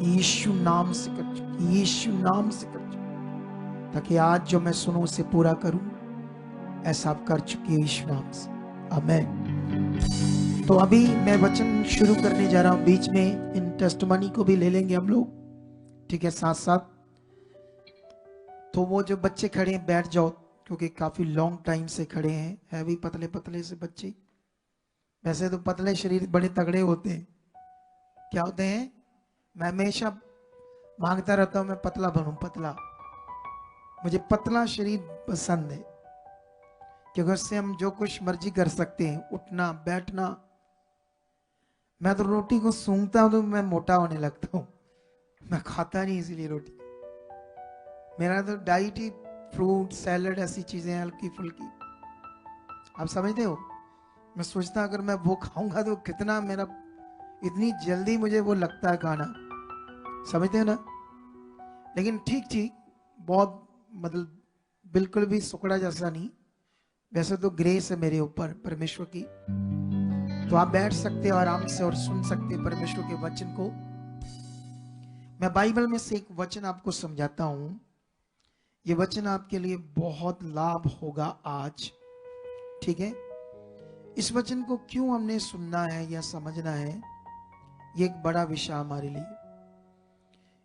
यीशु नाम से कर चुके, यीशु नाम से कर चुके, ताकि आज जो मैं सुनूं उसे पूरा करूं। ऐसा आप कर चुके यीशु नाम से। आमीन। तो अभी मैं वचन शुरू करने जा रहा हूं, बीच में इन टेस्टमनी को भी ले लेंगे हम लोग, ठीक है, साथ साथ। तो वो जो बच्चे खड़े हैं बैठ जाओ, क्योंकि काफी लॉन्ग टाइम से खड़े हैं, हैवी पतले पतले से बच्चे। वैसे तो पतले शरीर बड़े तगड़े होते हैं, क्या होते हैं, मैं हमेशा मांगता रहता हूं मैं पतला बनूं, पतला। मुझे पतला शरीर पसंद है, क्योंकि उससे हम जो कुछ मर्जी कर सकते हैं, उठना बैठना। मैं तो रोटी को सूंघता हूं तो मैं मोटा होने लगता हूं, मैं खाता नहीं इसलिए रोटी। मेरा तो डाइट ही फ्रूट सैलड ऐसी चीजें हल्की फुल्की, आप समझते हो। मैं सोचता अगर मैं वो खाऊंगा तो कितना मेरा, इतनी जल्दी मुझे वो लगता है खाना, समझते हो ना। लेकिन ठीक ठीक, बहुत मतलब बिल्कुल भी सुकड़ा जैसा नहीं। वैसे तो ग्रेस है मेरे ऊपर परमेश्वर की। तो आप बैठ सकते हो आराम से और सुन सकते हैं परमेश्वर के वचन को। मैं बाइबल में से एक वचन आपको समझाता हूं, ये वचन आपके लिए बहुत लाभ होगा आज, ठीक है। इस वचन को क्यों हमने सुनना है या समझना है, ये एक बड़ा विषय हमारे लिए।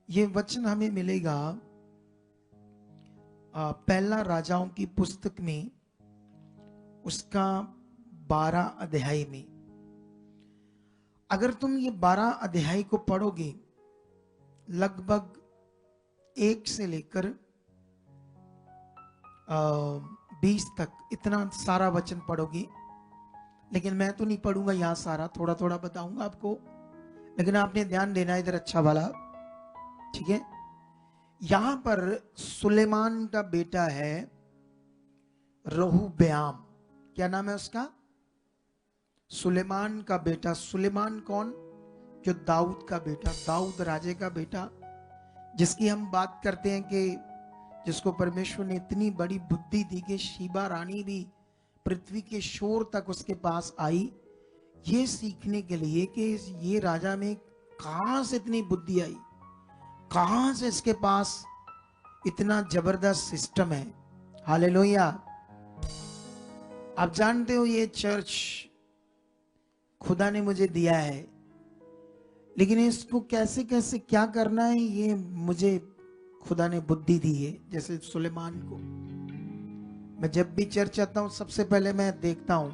ये वचन हमें मिलेगा पहला राजाओं की पुस्तक में, उसका 12 अध्याय में। अगर तुम ये 12 अध्याय को पढ़ोगे, लगभग 1 से लेकर 20 तक, इतना सारा वचन पढ़ोगे। लेकिन मैं तो नहीं पढ़ूंगा यहां सारा, थोड़ा थोड़ा बताऊंगा आपको, लेकिन आपने ध्यान देना इधर अच्छा वाला, ठीक है। यहां पर सुलेमान का बेटा है रहोब्याम। क्या नाम है उसका, सुलेमान का बेटा। सुलेमान कौन, जो दाऊद का बेटा, दाऊद राजे का बेटा, जिसकी हम बात करते हैं कि जिसको परमेश्वर ने इतनी बड़ी बुद्धि दी कि शीबा रानी भी पृथ्वी के शोर तक उसके पास आई, ये सीखने के लिए कि ये राजा में कहां से इतनी बुद्धि आई, कहां से इसके पास इतना जबरदस्त सिस्टम है। हालेलुया। आप जानते हो ये चर्च खुदा ने मुझे दिया है, लेकिन इसको कैसे कैसे क्या करना है ये मुझे खुदा ने बुद्धि दी है। जैसे सुलेमान को, मैं जब भी चर्च आता हूं सबसे पहले मैं देखता हूं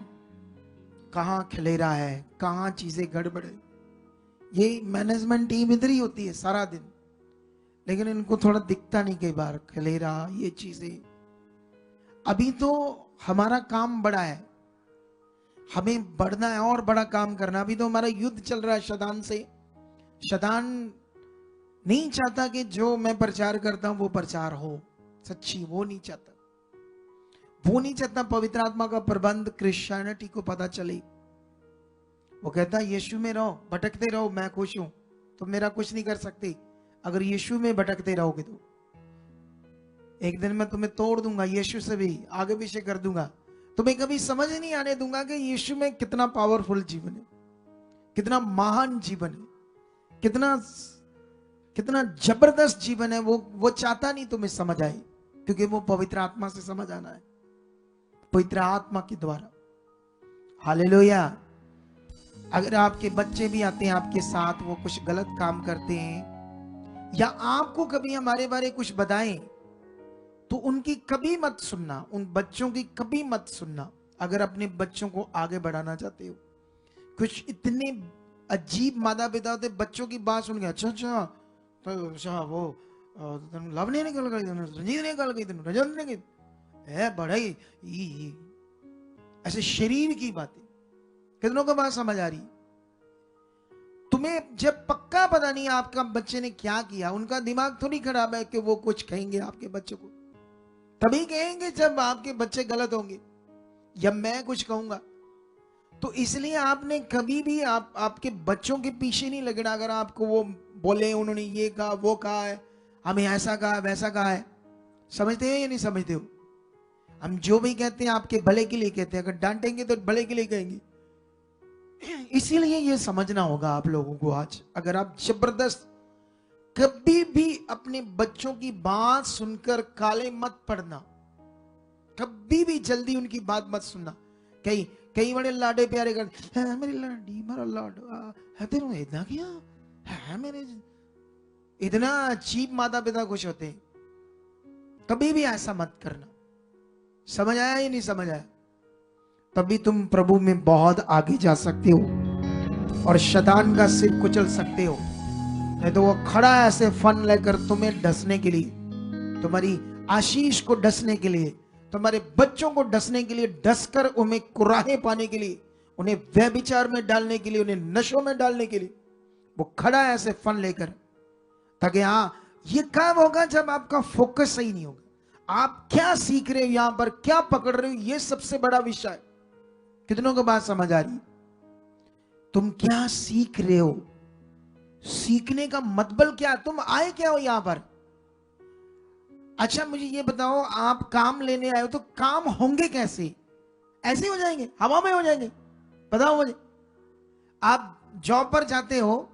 कहां खलेरा है, कहां चीजें गड़बड़ है। ये मैनेजमेंट टीम इधर ही होती है सारा दिन, लेकिन इनको थोड़ा दिखता नहीं कई बार खलेरा ये चीजें। अभी तो हमारा काम बड़ा है, हमें बढ़ना है और बड़ा काम करना। अभी तो हमारा युद्ध चल रहा है शैतान से। शैतान नहीं चाहता कि जो मैं प्रचार करता हूं वो प्रचार हो सच्ची, वो नहीं चाहता। वो नहीं चाहता पवित्र आत्मा का प्रबंध क्रिश्चियनिटी को पता चले। वो कहता यीशु में रहो, भटकते रहो, मैं खुश हूं, तुम मेरा कुछ नहीं कर सकते। अगर यीशु में भटकते रहोगे तो एक दिन मैं तुम्हें तोड़ दूंगा, यीशु से भी आगे पीछे कर दूंगा। तुम्हें कभी समझ नहीं आने दूंगा कि यीशु में कितना पावरफुल जीवन है, कितना महान जीवन है, कितना कितना जबरदस्त जीवन है। वो चाहता नहीं तुम्हें समझ आए, क्योंकि वो पवित्र आत्मा से समझ आना है, पवित्र आत्मा के द्वारा। हालेलुया। अगर आपके बच्चे भी आते हैं आपके साथ, वो कुछ गलत काम करते हैं या आपको कभी हमारे बारे कुछ बताएं, तो उनकी कभी मत सुनना, उन बच्चों की कभी मत सुनना। अगर अपने बच्चों को आगे बढ़ाना चाहते हो, कुछ इतने अजीब माता पिता होते, बच्चों की बात सुन के अच्छा अच्छा तो अच्छा वो लव नहीं निकल गई, रंजीत निकल गई, रजत ने है बड़ाई, ऐसे शरीर की बातें। कितनों को बात समझ आ रही। तुम्हें जब पक्का पता नहीं आपका बच्चे ने क्या किया, उनका दिमाग थोड़ी खराब है कि वो कुछ कहेंगे आपके बच्चे को, तभी कहेंगे जब आपके बच्चे गलत होंगे या मैं कुछ कहूंगा। तो इसलिए आपने कभी भी आपके बच्चों के पीछे नहीं लगना। अगर आपको वो बोले उन्होंने ये कहा वो कहा है, हमें ऐसा कहा वैसा कहा है, समझते हो या नहीं समझते हो। हम जो भी कहते हैं आपके भले के लिए कहते हैं, अगर डांटेंगे तो भले के लिए कहेंगे। इसीलिए ये समझना होगा आप लोगों को आज। अगर आप जबरदस्त कभी भी अपने बच्चों की बात सुनकर काले मत पड़ना, कभी भी जल्दी उनकी बात मत सुनना। कई कई बड़े लाडे प्यारे कर, है मेरी लाडी मेरा लाड है तेरे इतना क्या है मेरे, इतना चीप माता पिता खुश होते हैं। कभी भी ऐसा मत करना। समझ आया या नहीं समझ आया? तभी तुम प्रभु में बहुत आगे जा सकते हो और शैतान का सिर कुचल सकते हो। नहीं तो वो खड़ा है ऐसे फन लेकर तुम्हें डसने के लिए, तुम्हारी आशीष को डसने के लिए, तुम्हारे बच्चों को डसने के लिए, डसकर उन्हें कुराहे पाने के लिए, उन्हें व्यभिचार में डालने के लिए, उन्हें नशों में डालने के लिए वो खड़ा है ऐसे फन लेकर। ताकि हाँ, ये कब होगा? जब आपका फोकस सही नहीं होगा। आप क्या सीख रहे हो यहां पर, क्या पकड़ रहे हो, ये सबसे बड़ा विषय है। कितनों को बात समझ आ रही? तुम क्या सीख रहे हो? सीखने का मतलब क्या? तुम आए क्या हो यहां पर? अच्छा मुझे ये बताओ, आप काम लेने आए हो तो काम होंगे कैसे? ऐसे हो जाएंगे, हवा में हो जाएंगे? बताओ मुझे। आप जॉब पर जाते हो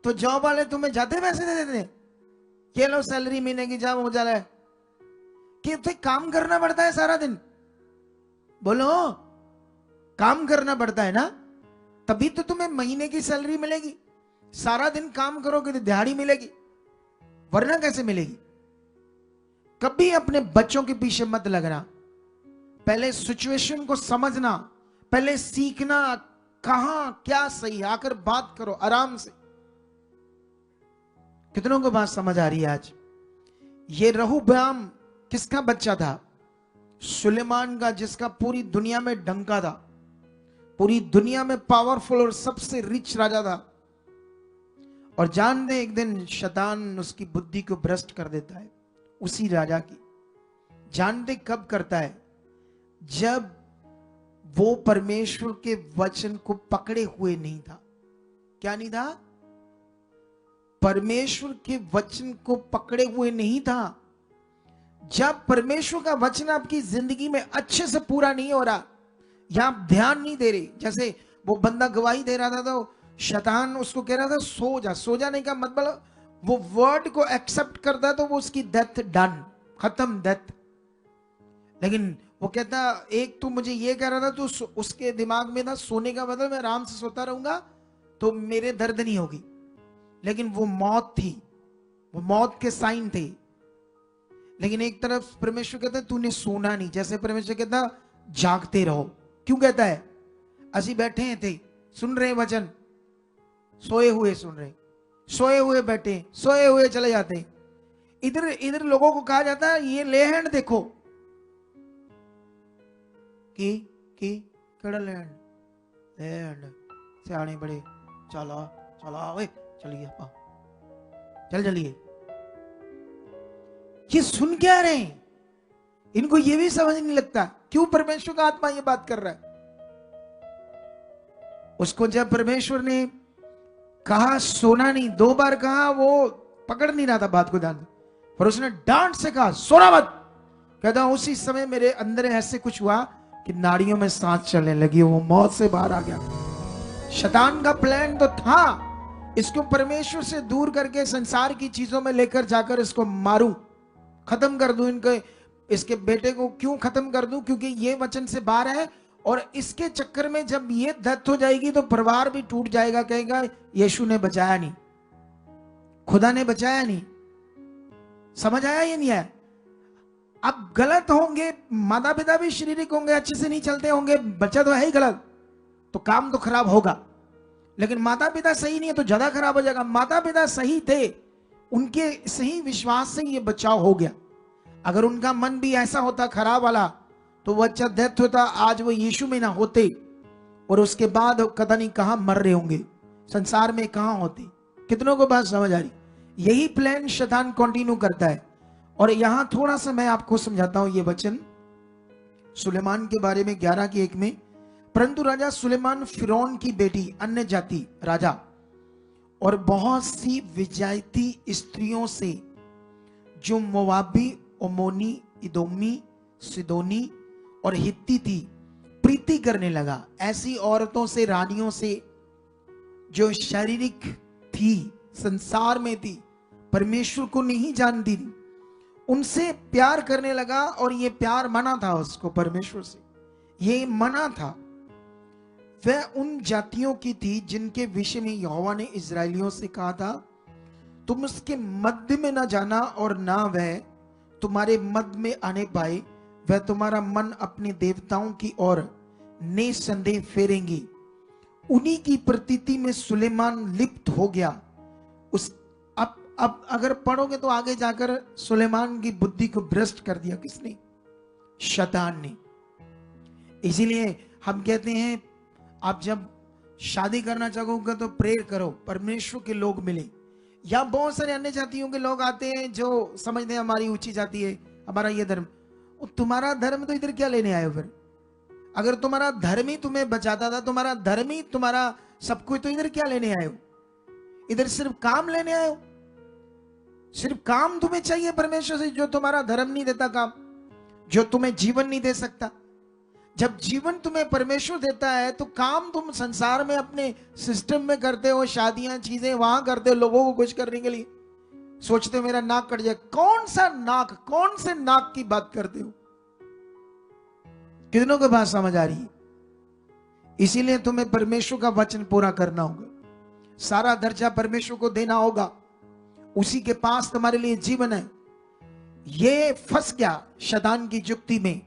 तो जॉब वाले तुम्हें जाते पैसे दे देते हैं, ये लो सैलरी महीने की, जाओ हो जा रहा है। कि तो काम करना पड़ता है सारा दिन? बोलो, काम करना पड़ता है ना, तभी तो तुम्हें महीने की सैलरी मिलेगी। सारा दिन काम करोगे तो दिहाड़ी मिलेगी, वरना कैसे मिलेगी? कभी अपने बच्चों के पीछे मत लगना। पहले सिचुएशन को समझना, पहले सीखना कहां क्या सही, आकर बात करो आराम से। कितनों को बात समझ आ रही है आज? ये रहूब्याम किसका बच्चा था? सुलेमान का, जिसका पूरी दुनिया में डंका था, पूरी दुनिया में पावरफुल और सबसे रिच राजा था। और जान दे, एक दिन शैतान उसकी बुद्धि को भ्रष्ट कर देता है, उसी राजा की। जानते कब करता है? जब वो परमेश्वर के वचन को पकड़े हुए नहीं था। क्या नहीं था? परमेश्वर के वचन को पकड़े हुए नहीं था। जब परमेश्वर का वचन आपकी जिंदगी में अच्छे से पूरा नहीं हो रहा, या आप ध्यान नहीं दे रहे, जैसे वो बंदा गवाही दे रहा था तो शैतान उसको कह रहा था सो जा। सो जाने का मतलब वो वर्ड को एक्सेप्ट करता तो वो उसकी डेथ डन, खत्म डेथ। लेकिन वो कहता, एक तो मुझे ये कह रहा था, तो उसके दिमाग में था सोने का मतलब मैं आराम से सोता रहूंगा तो मेरे दर्द नहीं होगी। लेकिन वो मौत थी, वो मौत के साइन थे। लेकिन एक तरफ परमेश्वर कहता है तूने सोना नहीं, जैसे परमेश्वर कहता जागते रहो। क्यों कहता है? असी बैठे हैं थे, सुन रहे वचन, सोए हुए सुन रहे, सोए हुए बैठे, सोए हुए चले जाते। इधर इधर लोगों को कहा जाता है ये लेहन देखो की केड़ा लैंड लैंड सियाने बड़े, चला चला ओए चलिए आप चल चलिए। ये सुन क्या रहे हैं? इनको ये भी समझ नहीं लगता क्यों परमेश्वर का आत्मा ये बात कर रहा है। उसको जब परमेश्वर ने कहा सोना नहीं, 2 बार कहा, वो पकड़ नहीं रहा था बात को ध्यान, पर उसने डांट से कहा सोना मत। कहता उसी समय मेरे अंदर ऐसे कुछ हुआ कि नाड़ियों में सांस चलने लगी, वो मौत से बाहर आ गया। शैतान का प्लान तो था इसको परमेश्वर से दूर करके संसार की चीजों में लेकर जाकर इसको मारूं, खत्म कर दूं, इनके इसके बेटे को क्यों खत्म कर दूं? क्योंकि ये वचन से बाहर है, और इसके चक्कर में जब ये डेथ हो जाएगी तो परिवार भी टूट जाएगा। कहेगा यीशु ने बचाया नहीं, खुदा ने बचाया नहीं। समझ आया ये नहीं है? अब गलत होंगे, माता पिता भी शारीरिक होंगे, अच्छे से नहीं चलते होंगे, बच्चा तो है ही गलत, तो काम तो खराब होगा। लेकिन माता पिता सही नहीं है तो ज्यादा खराब हो जाएगा। माता पिता सही थे, उनके सही विश्वास से ये बचाव हो गया। अगर उनका मन भी ऐसा होता खराब वाला तो बच्चा डेथ होता, आज वो यीशु में ना होते, और उसके बाद पता नहीं कहां मर रहे होंगे, संसार में कहां होते। कितनों को बात समझ आ रही? यही प्लान शैतान कंटिन्यू करता है। और यहां थोड़ा सा मैं आपको समझाता हूं ये वचन सुलेमान के बारे में 11:1 में। परंतु राजा सुलेमान फिरौन की बेटी, अन्य जाति राजा, और बहुत सी विजायती स्त्रियों से जो मोवाबी, ओमोनी, इदोमी, सिदोनी और हित्ती थी, प्रीति करने लगा। ऐसी औरतों से, रानियों से जो शारीरिक थी, संसार में थी, परमेश्वर को नहीं जानती थी, उनसे प्यार करने लगा और ये प्यार मना था उसको परमेश्वर से, ये मना था। वह उन जातियों की थी जिनके विषय में यहोवा ने इजरायलियों से कहा था, तुम उसके मध्य में ना जाना और ना वह तुम्हारे मध्य में आने पाए, वह तुम्हारा मन अपने देवताओं की ओर निसंदेह फेरेंगी। उन्हीं की प्रतीति में सुलेमान लिप्त हो गया। उस अब अगर पढ़ोगे तो आगे जाकर सुलेमान की बुद्धि को भ्रष्ट कर दिया किसने? शैतान ने। इसीलिए हम कहते हैं आप जब शादी करना चाहोगे तो प्रेयर करो परमेश्वर के लोग मिले। या बहुत सारे अन्य जातियों के लोग आते हैं जो समझते हैं हमारी ऊंची जाति है, हमारा ये धर्म। तुम्हारा धर्म तो इधर क्या लेने आए हो फिर? अगर तुम्हारा धर्म ही तुम्हें बचाता था, तुम्हारा धर्म ही तुम्हारा सब कुछ, तो इधर क्या लेने आए हो? इधर सिर्फ काम लेने आए हो? सिर्फ काम तुम्हें चाहिए परमेश्वर से, जो तुम्हारा धर्म नहीं देता काम, जो तुम्हें जीवन नहीं दे सकता। जब जीवन तुम्हें परमेश्वर देता है तो काम तुम संसार में अपने सिस्टम में करते हो, शादियां चीजें वहां करते हो लोगों को खुश करने के लिए। सोचते हो मेरा नाक कट जाए। कौन सा नाक, कौन से नाक की बात करते हो? कितनों को बात समझ आ रही है? इसीलिए तुम्हें परमेश्वर का वचन पूरा करना होगा, सारा दर्जा परमेश्वर को देना होगा, उसी के पास तुम्हारे लिए जीवन है। ये फंस गया शैतान की जुक्ति में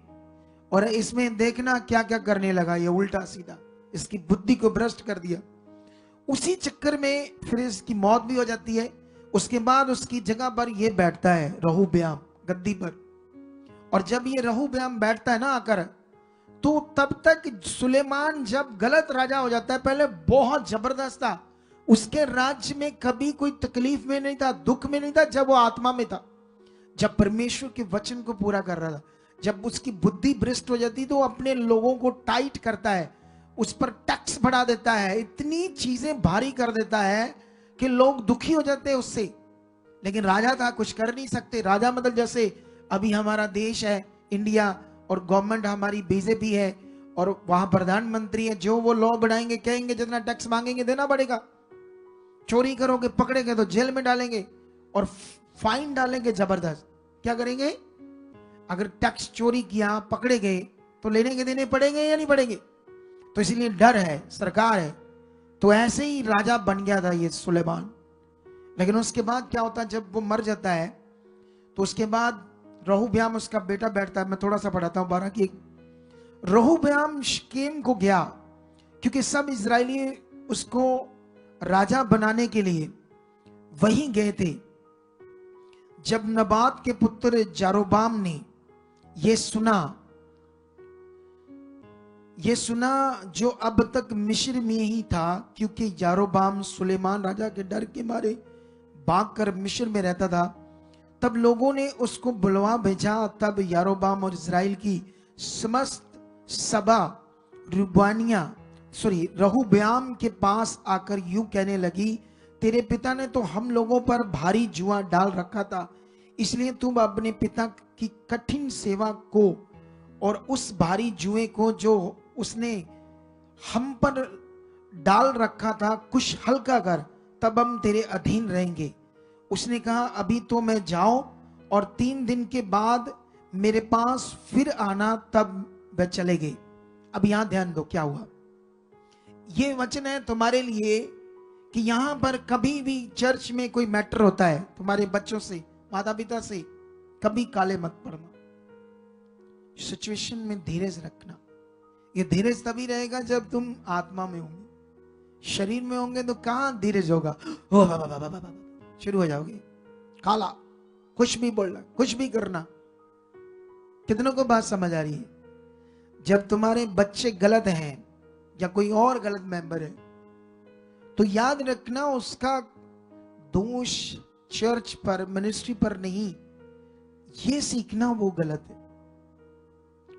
और इसमें देखना क्या क्या करने लगा, ये उल्टा सीधा इसकी बुद्धि को भ्रष्ट कर दिया। उसी चक्कर में फिर इसकी मौत भी हो जाती है। उसके बाद उसकी जगह पर ये बैठता है रहूब्याम गद्दी पर। और जब ये रहूब्याम बैठता है ना आकर, तो तब तक सुलेमान जब गलत राजा हो जाता है, पहले बहुत जबरदस्त था, उसके राज्य में कभी कोई तकलीफ में नहीं था, दुख में नहीं था, जब वो आत्मा में था, जब परमेश्वर के वचन को पूरा कर रहा था। जब उसकी बुद्धि भ्रष्ट हो जाती तो अपने लोगों को टाइट करता है, उस पर टैक्स बढ़ा देता है, इतनी चीजें भारी कर देता है कि लोग दुखी हो जाते हैं उससे। लेकिन राजा था, कुछ कर नहीं सकते। राजा मतलब जैसे अभी हमारा देश है इंडिया और गवर्नमेंट हमारी बीजेपी है और वहां प्रधानमंत्री है, जो वो लॉ बढ़ाएंगे, कहेंगे जितना टैक्स मांगेंगे देना पड़ेगा। चोरी करोगे पकड़ेंगे तो जेल में डालेंगे और फाइन डालेंगे जबरदस्त। क्या करेंगे? अगर टैक्स चोरी किया पकड़े गए तो लेने के देने पड़ेंगे या नहीं पड़ेंगे? तो इसलिए डर है, सरकार है। तो ऐसे ही राजा बन गया था ये सुलेमान। लेकिन उसके बाद क्या होता है, जब वो मर जाता है तो उसके बाद रहूब्याम उसका बेटा बैठता है। मैं थोड़ा सा पढ़ाता हूं 12 की। रहूब्याम शकेम को गया क्योंकि सब इजरायली उसको राजा बनाने के लिए वहीं गए थे। जब नबात के पुत्र यारोबाम ने ये सुना जो अब तक मिस्र में ही था, क्योंकि यारोबाम सुलेमान राजा के डर के मारे भागकर मिस्र में रहता था, तब लोगों ने उसको बुलवा भेजा। तब यारोबाम और इजराइल की समस्त सभा रहूब्याम के पास आकर यूं कहने लगी, तेरे पिता ने तो हम लोगों पर भारी जुआ डाल रखा था, इसलिए तुम अपने पिता की कठिन सेवा को और उस भारी जुए को जो उसने हम पर डाल रखा था कुछ हल्का कर, तब हम तेरे अधीन रहेंगे। उसने कहा, अभी तो मैं जाओ और 3 दिन के बाद मेरे पास फिर आना, तब वह चले गए। अब यहां ध्यान दो क्या हुआ। ये वचन है तुम्हारे लिए कि यहां पर कभी भी चर्च में कोई मैटर होता है तुम्हारे बच्चों से, माता पिता से, कभी काले मत पड़ना। सिचुएशन में धीरज रखना। ये धीरज तभी रहेगा जब तुम आत्मा में होंगे। शरीर में होंगे तो कहां धीरज होगा? शुरू हो जाओगे काला, कुछ भी बोलना, कुछ भी करना। कितनों को बात समझ आ रही है? जब तुम्हारे बच्चे गलत हैं या कोई और गलत मेंबर है तो याद रखना उसका दोष चर्च पर, मिनिस्ट्री पर नहीं, ये सीखना वो गलत है।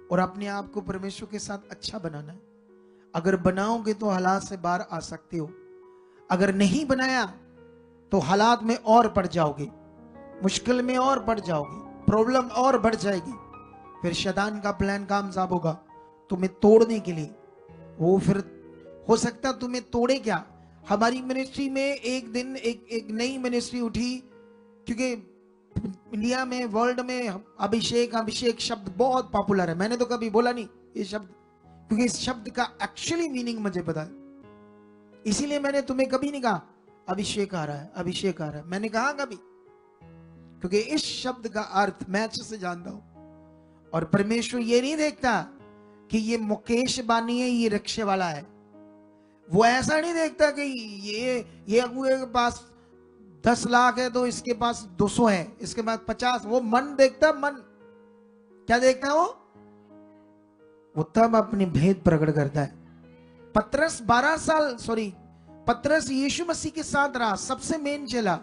और अपने आप को परमेश्वर के साथ अच्छा बनाना है। अगर बनाओगे तो हालात से बाहर आ सकते हो, अगर नहीं बनाया तो हालात में और पड़ जाओगे, मुश्किल में और पड़ जाओगे, प्रॉब्लम और बढ़ जाएगी। फिर शैतान का प्लान कामयाब होगा तुम्हें तोड़ने के लिए। वो फिर हो सकता तुम्हें तोड़े क्या। हमारी मिनिस्ट्री में एक दिन एक नई मिनिस्ट्री उठी क्योंकि इंडिया में, वर्ल्ड में अभिषेक अभिषेक शब्द बहुत पॉपुलर है। मैंने तो कभी बोला नहीं ये शब्द, क्योंकि इस शब्द का एक्चुअली मीनिंग मुझे पता है। इसीलिए मैंने तुम्हें कभी नहीं कहा अभिषेक आ रहा है, अभिषेक आ रहा है, मैंने कहा कभी, क्योंकि इस शब्द का अर्थ मैं अच्छे से जानता हूं। और परमेश्वर ये नहीं देखता कि ये मुकेश बानी है, ये रिक्शे वाला है। वो ऐसा नहीं देखता कि ये अगुए के पास 10 लाख है तो इसके पास 200 है, इसके पास 50। वो मन देखता, मन क्या देखता है वो तब अपने भेद प्रकट करता है। पतरस 12 साल, सॉरी, पतरस यीशु मसीह के साथ रहा, सबसे मेन चला,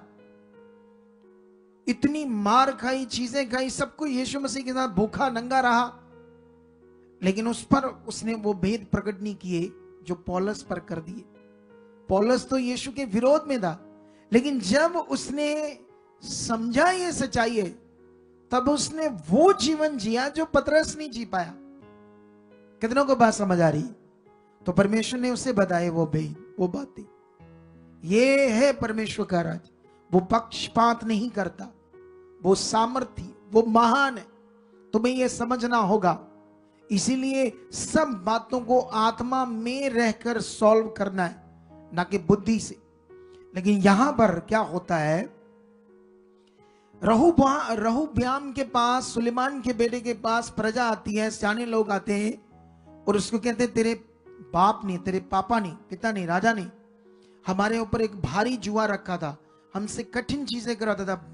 इतनी मार खाई, चीजें खाई, सब कुछ यीशु मसीह के साथ, भूखा नंगा रहा, लेकिन उस पर उसने वो भेद प्रकट नहीं किए जो पौलुस पर कर दिए। पौलुस तो यीशु के विरोध में था, लेकिन जब उसने समझा ये सच्चाई है, तब उसने वो जीवन जिया जो पतरस नहीं जी पाया। कितनों को बात समझ आ रही? तो परमेश्वर ने उसे बताए वो भेद, वो बातें। ये है परमेश्वर का राज। वो पक्षपात नहीं करता, वो सामर्थ्य, वो महान है। तुम्हें ये समझना होगा। इसीलिए सब बातों को आत्मा में रहकर सॉल्व करना है, ना कि बुद्धि से। लेकिन यहां पर क्या होता है, रहुब्याम के पास, सुलेमान के बेटे के पास प्रजा आती है, सियाने लोग आते हैं और उसको कहते हैं तेरे बाप ने, तेरे पापा ने, पिता ने, राजा ने हमारे ऊपर एक भारी जुआ रखा था, हमसे कठिन चीजें कराता था,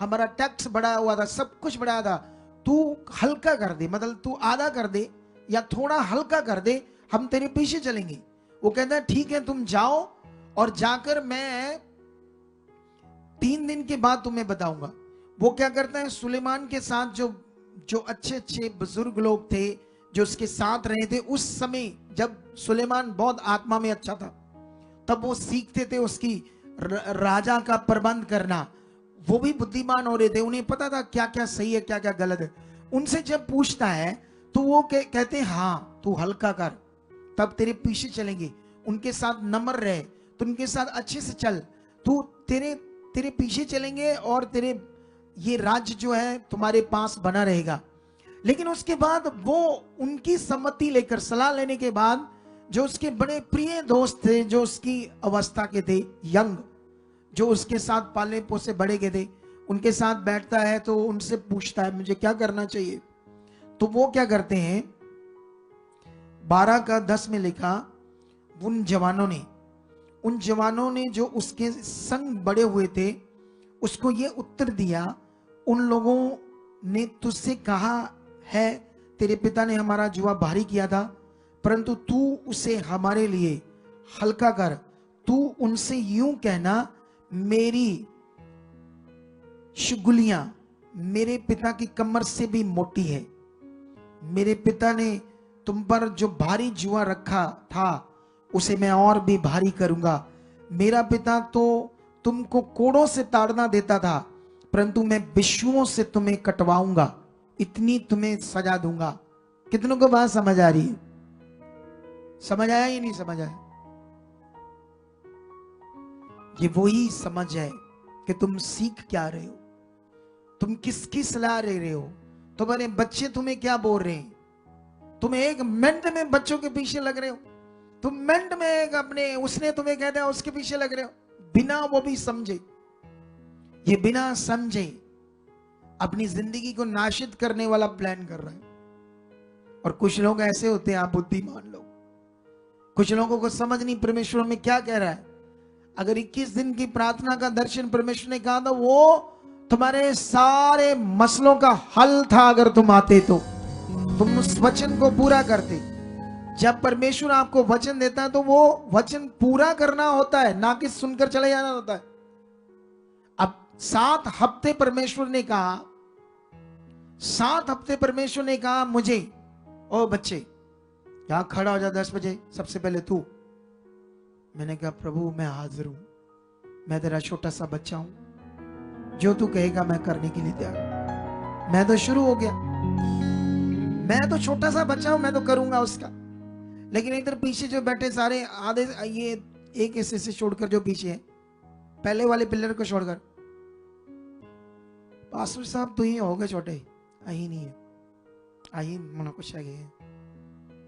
हमारा टैक्स बढ़ाया हुआ था, सब कुछ बढ़ाया था, तू हल्का कर दे, मतलब तू आधा कर दे या थोड़ा हल्का कर दे, हम तेरे पीछे चलेंगे। वो कहता है ठीक है, तुम जाओ और जाकर मैं 3 दिन के बाद तुम्हें बताऊंगा। वो क्या करता है, सुलेमान के साथ जो अच्छे अच्छे बुजुर्ग लोग थे जो उसके साथ रहे थे, उस समय जब सुलेमान बहुत आत्मा में अच्छा था, तब वो सीखते थे उसकी राजा का प्रबंध करना। वो भी बुद्धिमान हो रहे थे, उन्हें पता था क्या क्या सही है, क्या क्या गलत है। उनसे जब पूछता है तो वो कहते हैं हाँ तू हल्का कर, तब तेरे पीछे चलेंगे। उनके साथ नम्र रहे, तो उनके साथ अच्छे से चल, तू तेरे पीछे चलेंगे और तेरे ये राज्य जो है तुम्हारे पास बना रहेगा। लेकिन उसके बाद वो उनकी सम्मति लेकर, सलाह लेने के बाद, जो उसके बड़े प्रिय दोस्त थे, जो उसकी अवस्था के थे, यंग, जो उसके साथ पाले पोसे बड़े के थे, उनके साथ बैठता है तो उनसे पूछता है मुझे क्या करना चाहिए। तो वो क्या करते हैं, 12:10 में लिखा, उन जवानों ने जो उसके संग बड़े हुए थे उसको ये उत्तर दिया, उन लोगों ने तुझसे कहा है तेरे पिता ने हमारा जुआ भारी किया था, परंतु तू उसे हमारे लिए हल्का कर। तू उनसे यूं कहना, मेरी शुगुलियां मेरे पिता की कमर से भी मोटी है। मेरे पिता ने तुम पर जो भारी जुआ रखा था उसे मैं और भी भारी करूंगा। मेरा पिता तो तुमको कोड़ों से ताड़ना देता था, परंतु मैं बिच्छुओं से तुम्हें कटवाऊंगा, इतनी तुम्हें सजा दूंगा। कितनों को बात समझ आ रही है? समझ आया या नहीं समझ आया? ये वही समझ है कि तुम सीख क्या रहे हो, तुम किसकी सलाह ले रहे हो, तुम्हारे बच्चे तुम्हें क्या बोल रहे हैं। तुम एक मिनट में बच्चों के पीछे लग रहे हो, तुम मिनट में एक अपने, उसने तुम्हें कह दिया उसके पीछे लग रहे हो, बिना वो भी समझे। ये बिना समझे अपनी जिंदगी को नाशित करने वाला प्लान कर रहा है। और कुछ लोग ऐसे होते हैं, आप बुद्धिमान लोग, कुछ लोगों को समझ नहीं परमेश्वर में क्या कह रहा है। अगर 21 दिन की प्रार्थना का दर्शन परमेश्वर ने कहा था, वो तुम्हारे सारे मसलों का हल था। अगर तुम आते तो तुम उस वचन को पूरा करते। जब परमेश्वर आपको वचन देता है तो वो वचन पूरा करना होता है, ना कि सुनकर चले जाना होता है। अब 7 हफ्ते परमेश्वर ने कहा, 7 हफ्ते परमेश्वर ने कहा मुझे, ओ बच्चे यहां खड़ा हो जा 10 बजे, सबसे पहले तू। मैंने कहा प्रभु मैं हाजिर हूं, मैं तेरा छोटा सा बच्चा हूं, जो तू कहेगा मैं करने के लिए तैयार। मैं तो शुरू हो गया, मैं तो छोटा सा बच्चा हूं, मैं तो करूंगा उसका। लेकिन इधर पीछे जो बैठे सारे आधे, ये एक ऐसे से छोड़कर जो पीछे है, पहले वाले पिलर को छोड़कर, पास्टर साहब तो ही हो गए छोटे, अही नहीं है, अही मन कुछ है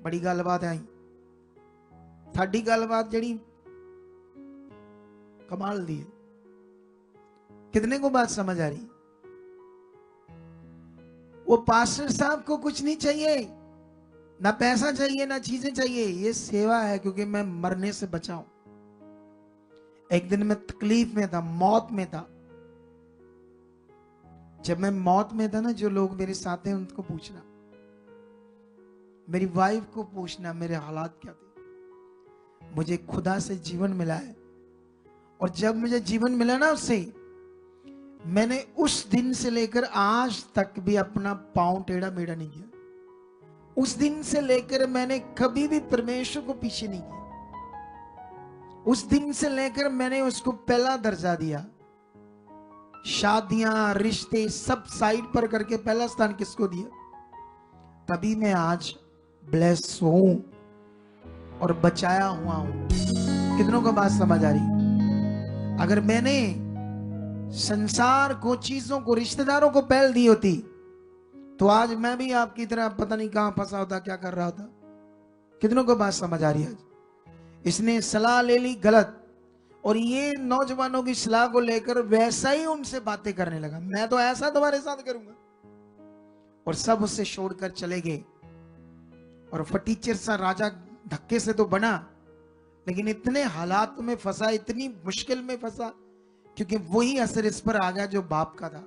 बड़ी गलबात है। साडी गलबात जड़ी कमाल दी है। कितने को बात समझ आ रही? वो पास्टर साहब को कुछ नहीं चाहिए, ना पैसा चाहिए ना चीजें चाहिए, ये सेवा है, क्योंकि मैं मरने से बचाऊं। एक दिन मैं तकलीफ में था, मौत में था। जब मैं मौत में था ना, जो लोग मेरे साथ हैं उनको पूछना, मेरी वाइफ को पूछना मेरे हालात क्या थे। मुझे खुदा से जीवन मिला है, और जब मुझे जीवन मिला ना उससे, मैंने उस दिन से लेकर आज तक भी अपना पांव टेढ़ा मेढ़ा नहीं किया। उस दिन से लेकर मैंने कभी भी परमेश्वर को पीछे नहीं किया। उस दिन से लेकर मैंने उसको पहला दर्जा दिया। शादियां रिश्ते सब साइड पर करके पहला स्थान किसको दिया? तभी मैं आज ब्लेस हूं और बचाया हुआ हूं। कितनों को बात समझ आ रही? अगर मैंने संसार को, चीजों को, रिश्तेदारों को पहल दी होती, तो आज मैं भी आपकी तरह पता नहीं कहां फंसा होता, क्या कर रहा होता। कितनों को बात समझ आ रही है? इसने सलाह ले ली गलत, और ये नौजवानों की सलाह को लेकर वैसा ही उनसे बातें करने लगा, मैं तो ऐसा तुम्हारे साथ करूंगा, और सब उससे छोड़कर चले गए। और फटीचर सा राजा धक्के से तो बना, लेकिन इतने हालात में फंसा, इतनी मुश्किल में फंसा, क्योंकि वही असर इस पर आ गया जो बाप का था।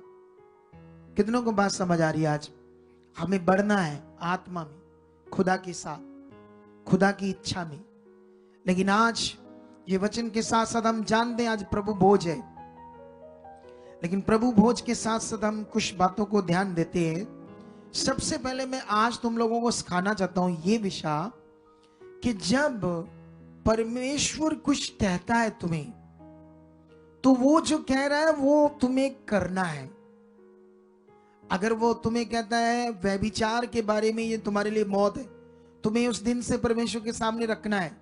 कितनों को बात समझ आ रही है? आज हमें बढ़ना है आत्मा में, खुदा के साथ, खुदा की इच्छा में। लेकिन आज ये वचन के साथ साथ हम जानते हैं आज प्रभु भोज है, लेकिन प्रभु भोज के साथ साथ हम कुछ बातों को ध्यान देते हैं। सबसे पहले मैं आज तुम लोगों को सिखाना चाहता हूं ये विषय कि जब परमेश्वर कुछ कहता है तुम्हें, तो वो जो कह रहा है वो तुम्हें करना है। अगर वो तुम्हें कहता है व्यभिचार के बारे में, ये तुम्हारे लिए मौत है, तुम्हें उस दिन से परमेश्वर के सामने रखना है,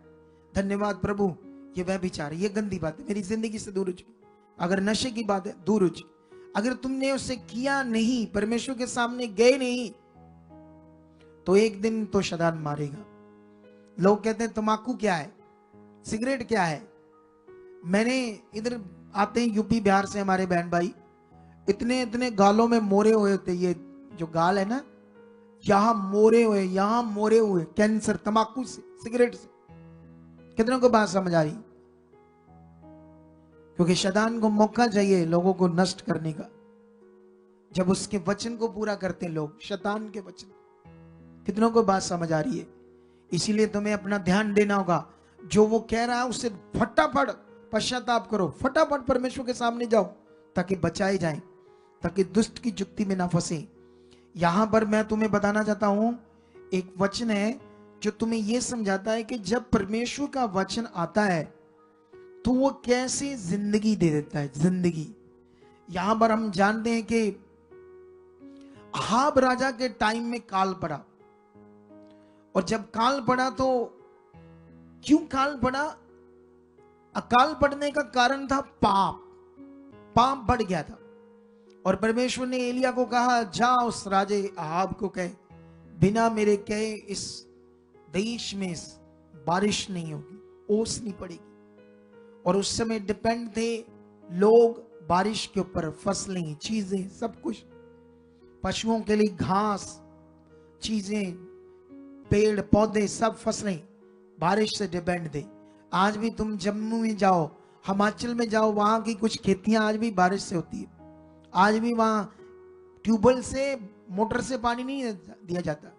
धन्यवाद प्रभु, ये व्यभिचार, ये गंदी बात है, मेरी जिंदगी से दूर हो चुकी। अगर नशे की बात है, दूर हो चुकी। अगर तुमने उसे किया नहीं, परमेश्वर के सामने गए नहीं, तो एक दिन तो शैतान मारेगा। लोग कहते हैं तंबाकू क्या है, सिगरेट क्या है। मैंने इधर आते हैं यूपी बिहार से हमारे बहन भाई, इतने इतने गालों में मोरे हुए थे, ये जो गाल है ना, यहां मोरे हुए, यहां मोरे हुए, कैंसर तंबाकू से, सिगरेट से। कितनों को बात समझ आ रही? क्योंकि शैतान को मौका चाहिए लोगों को नष्ट करने का। जब उसके वचन को पूरा करते हैं लोग, शैतान के वचन। कितनों को बात समझ आ रही है? इसीलिए तुम्हें अपना ध्यान देना होगा। जो वो कह रहा है उससे फटाफट पश्चाताप करो, फटाफट परमेश्वर के सामने जाओ, ताकि बचाए जाएं, ताकि दुष्ट की जुक्ति में ना फंसे। यहां पर मैं तुम्हें बताना चाहता हूं, एक वचन है जो तुम्हें यह समझाता है कि जब परमेश्वर का वचन आता है तो वो कैसे जिंदगी दे देता है, जिंदगी। यहां पर हम जानते हैं कि अहाब राजा के टाइम में काल पड़ा, और जब काल पड़ा तो क्यों काल पड़ा? अकाल पड़ने का कारण था पाप। पाप बढ़ गया था, और परमेश्वर ने एलिया को कहा, जा उस राजे अहाब को कहे, बिना मेरे कहे इस देश में बारिश नहीं होगी, ओस नहीं पड़ेगी। और उस समय डिपेंड थे लोग बारिश के ऊपर, फसलें, चीजें, सब कुछ, पशुओं के लिए घास, चीजें, पेड़ पौधे, सब फसलें बारिश से डिपेंड थे। आज भी तुम जम्मू में जाओ, हिमाचल में जाओ, वहां की कुछ खेतियां आज भी बारिश से होती है। आज भी वहां ट्यूबवेल से, मोटर से पानी नहीं दिया जाता।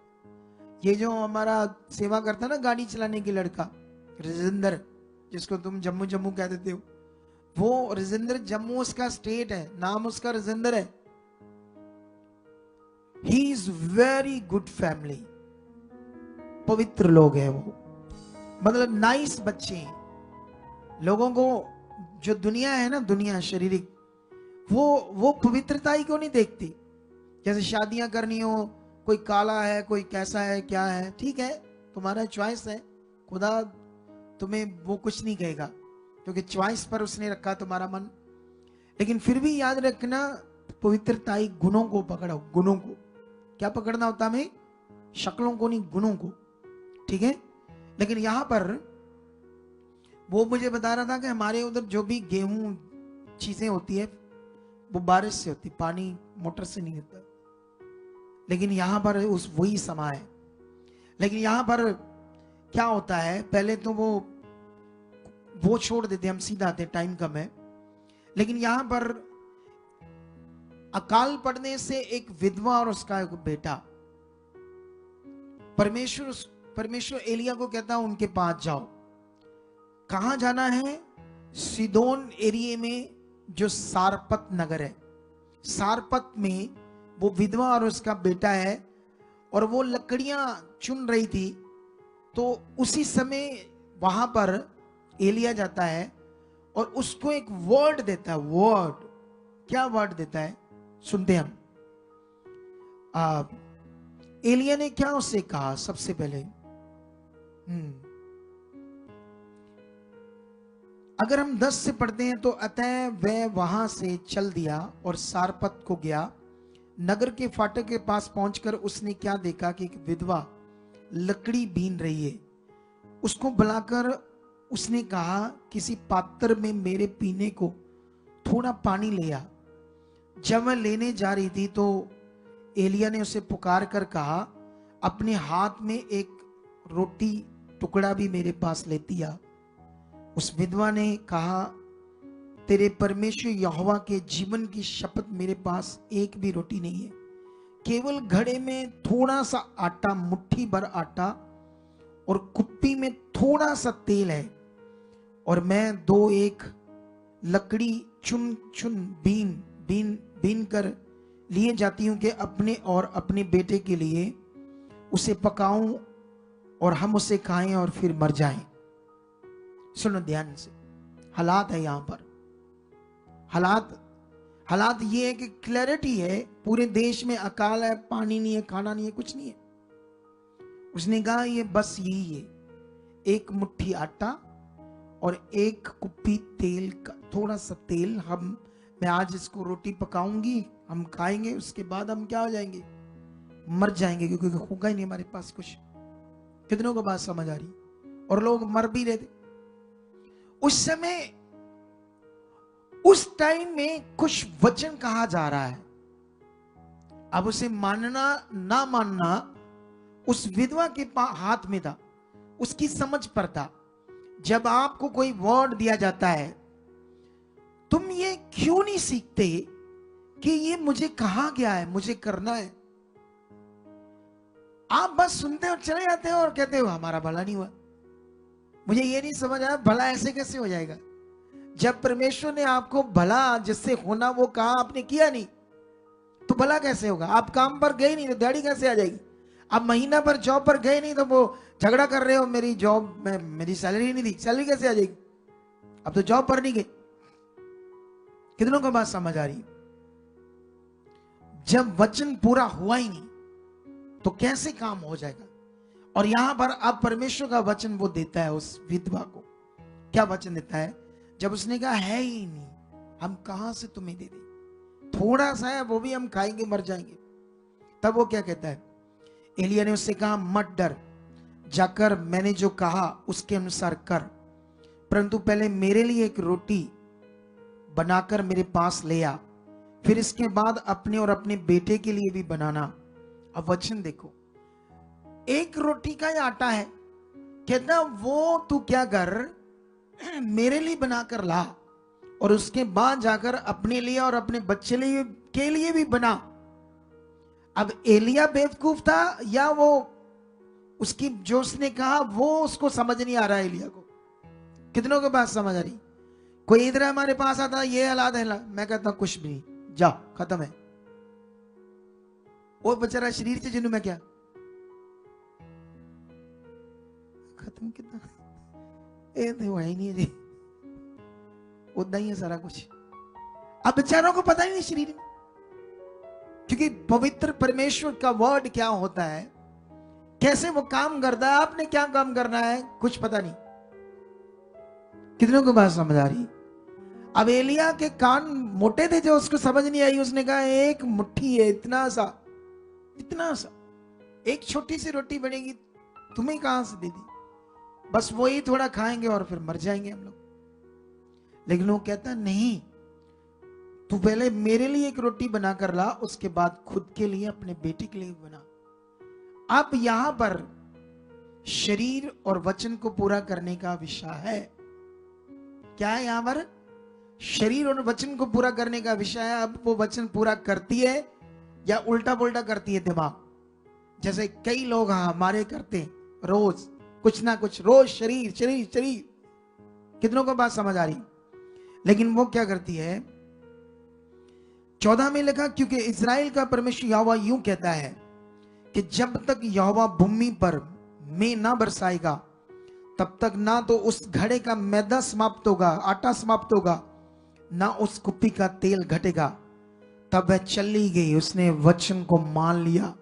ये जो हमारा सेवा करता है ना गाड़ी चलाने की लड़का राजेंद्र, जिसको तुम जम्मू जम्मू कह देते हो, वो राजेंद्र, जम्मू उसका स्टेट है, नाम उसका राजेंद्र है। He is very good family, पवित्र लोग हैं वो, मतलब नाइस बच्चे हैं। लोगों को जो दुनिया है ना, दुनिया शारीरिक, वो पवित्रता ही क्यों नहीं देखती। जैसे शादियां करनी हो, कोई काला है, कोई कैसा है, क्या है, ठीक है, तुम्हारा चॉइस है, खुदा तुम्हें वो कुछ नहीं कहेगा, क्योंकि चॉइस पर उसने रखा तुम्हारा मन। लेकिन फिर भी याद रखना, पवित्रताई गुणों को पकड़ो, गुणों को। क्या पकड़ना होता हमें? शक्लों को नहीं, गुणों को, ठीक है। लेकिन यहां पर वो मुझे बता रहा था कि हमारे उधर जो भी गेहूं चीजें होती है वो बारिश से होती, पानी मोटर से नहीं होता। लेकिन यहां पर उस वही समा है। लेकिन यहां पर क्या होता है, पहले तो वो छोड़ देते, हम सीधा आते, टाइम कम है। लेकिन यहां पर अकाल पड़ने से एक विधवा और उसका एक बेटा, परमेश्वर एलिया को कहता है उनके पास जाओ। कहां जाना है? सीदोन एरिया में जो सारपत नगर है, सारपत में वो विधवा और उसका बेटा है, और वो लकड़ियां चुन रही थी। तो उसी समय वहां पर एलिया जाता है और उसको एक वर्ड देता है। वर्ड, क्या वर्ड देता है? सुनते हम। एलिया ने क्या उससे कहा? सबसे पहले अगर हम 10 से पढ़ते हैं तो अतः वह वहां से चल दिया और सारपत को गया। नगर के फाटक के पास पहुंचकर उसने क्या देखा कि एक विधवा लकड़ी बीन रही है। उसको बुलाकर उसने कहा, किसी पात्र में मेरे पीने को थोड़ा पानी ले आ। जब वह लेने जा रही थी तो एलिया ने उसे पुकार कर कहा, अपने हाथ में एक रोटी टुकड़ा भी मेरे पास लेती आ। उस विधवा ने कहा, तेरे परमेश्वर यहोवा के जीवन की शपथ, मेरे पास एक भी रोटी नहीं है, केवल घड़े में थोड़ा सा आटा, मुट्ठी भर आटा, और कुप्पी में थोड़ा सा तेल है। और मैं 2-1 लकड़ी चुन चुन बीन कर लिए जाती हूं कि अपने और अपने बेटे के लिए उसे पकाऊं और हम उसे खाएं और फिर मर जाएं। सुनो ध्यान से, हालात है यहां पर। हालात ये है कि क्लैरिटी है, पूरे देश में अकाल है, पानी नहीं है, खाना नहीं है, कुछ नहीं है। उसने कहा ये बस यही है, एक मुट्ठी आटा और एक कुप्पी तेल का, थोड़ा सा तेल। मैं आज इसको रोटी पकाऊंगी, हम खाएंगे, उसके बाद हम क्या हो जाएंगे? मर जाएंगे, क्योंकि होगा ही नहीं हमारे पास कुछ। कितनों को बात समझ आ रही? और लोग मर भी रहे थे उस समय। उस टाइम में कुछ वचन कहा जा रहा है। अब उसे मानना ना मानना उस विधवा के हाथ में था, उसकी समझ पर था। जब आपको कोई वर्ड दिया जाता है, तुम ये क्यों नहीं सीखते कि ये मुझे कहा गया है, मुझे करना है? आप बस सुनते और चले जाते हो और कहते हो हमारा भला नहीं हुआ। मुझे ये नहीं समझ आया, भला ऐसे कैसे हो जाएगा? जब परमेश्वर ने आपको भला जिससे होना वो कहा, आपने किया नहीं, तो भला कैसे होगा? आप काम पर गए नहीं तो दिहाड़ी कैसे आ जाएगी? आप महीना पर जॉब पर गए नहीं तो वो झगड़ा कर रहे हो, मेरी जॉब में मेरी सैलरी नहीं दी, सैलरी कैसे आ जाएगी? अब तो जॉब पर नहीं गए। कितनों को बात समझ आ रही? जब वचन पूरा हुआ ही नहीं तो कैसे काम हो जाएगा? और यहां पर अब परमेश्वर का वचन वो देता है उस विधवा को। क्या वचन देता है? जब उसने कहा है ही नहीं, हम कहां से तुम्हें दे दें, थोड़ा सा है वो भी हम खाएंगे मर जाएंगे। तब वो क्या कहता है? एलिया ने उससे कहा, मत डर, जाकर मैंने जो कहा उसके अनुसार कर, परंतु पहले मेरे लिए एक रोटी बनाकर मेरे पास ले आ, फिर इसके बाद अपने और अपने बेटे के लिए भी बनाना। अब वचन देखो, एक रोटी का ही आटा है, कहता वो तू क्या कर, मेरे लिए बनाकर ला, और उसके बाद जाकर अपने लिए और अपने बच्चे के लिए भी बना। अब एलिया बेवकूफ था या वो उसकी जो उसने कहा वो उसको समझ नहीं आ रहा है एलिया को? कितनों के बात समझ आ रही? कोई इधर हमारे पास आता है, ये हालात है, मैं कहता हूं कुछ भी नहीं, जा खत्म है। वो बेचारा शरीर से जिन्हों में क्या खत्म, कितना ये तो है ही नहीं जी, उतना ही है सारा कुछ। अब बेचारों को पता ही नहीं शरीर में, क्योंकि पवित्र परमेश्वर का वर्ड क्या होता है, कैसे वो काम करता है, आपने क्या काम करना है कुछ पता नहीं। कितनों को बात समझ आ रही? अब एलिया के कान मोटे थे जो उसको समझ नहीं आई। उसने कहा एक मुट्ठी है, इतना सा, इतना सा, एक छोटी सी रोटी बनेगी, तुम्हें कहां से दे दी, बस वही थोड़ा खाएंगे और फिर मर जाएंगे हम लोग। लेकिन वो कहता नहीं, तू पहले मेरे लिए एक रोटी बनाकर ला, उसके बाद खुद के लिए, अपने बेटे के लिए बना। अब यहां पर शरीर और वचन को पूरा करने का विषय है। क्या है यहां पर? शरीर और वचन को पूरा करने का विषय है। अब वो वचन पूरा करती है या उल्टा पुल्टा करती है दिमाग? जैसे कई लोग हमारे करते हैं, रोज कुछ ना कुछ, रोज शरीर शरीर शरीर। कितनों को बात समझ आ रही? लेकिन वो क्या करती है? 14 में लिखा, क्योंकि इस्राएल का परमेश्वर यहोवा यूं कहता है कि जब तक यहोवा भूमि पर में ना बरसाएगा, तब तक ना तो उस घड़े का मैदा समाप्त होगा, आटा समाप्त होगा, ना उस कुप्पी का तेल घटेगा। तब वह चली गई, उसने वचन को मान लिया।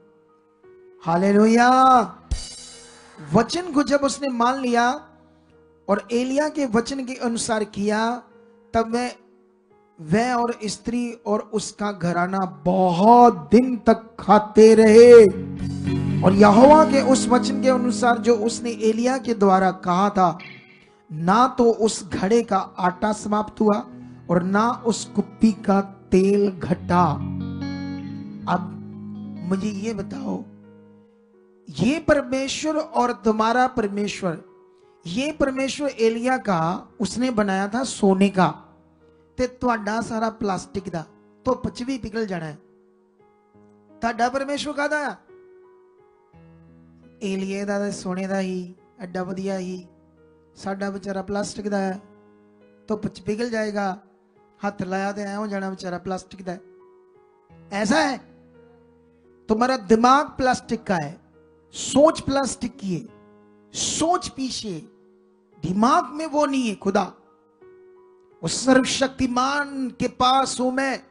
हालेलुया। वचन को जब उसने मान लिया और एलिया के वचन के अनुसार किया, तब वह और स्त्री और उसका घराना बहुत दिन तक खाते रहे। और यहोवा के उस वचन के अनुसार जो उसने एलिया के द्वारा कहा था, ना तो उस घड़े का आटा समाप्त हुआ और ना उस कुप्पी का तेल घटा। अब मुझे ये बताओ, ये परमेश्वर और तुम्हारा परमेश्वर, ये परमेश्वर एलिया का उसने बनाया था सोने का, ते तुहाडा सारा प्लास्टिक दा, तो पच भी पिघल जाना है। तुहाडा परमेश्वर काहदा आ? एलिया दा सोने दा ही, एडा वधिया ही। साडा बेचारा प्लास्टिक दा है, तो पच पिघल जाएगा, हाथ लाया तो ऐ हो जाना बेचारा प्लास्टिक दा है। ऐसा है? तुम्हारा दिमाग प्लास्टिक का है, सोच प्लास्टिक की है, सोच पीछे, दिमाग में वो नहीं है खुदा। उस सर्वशक्तिमान के पास हूं मैं।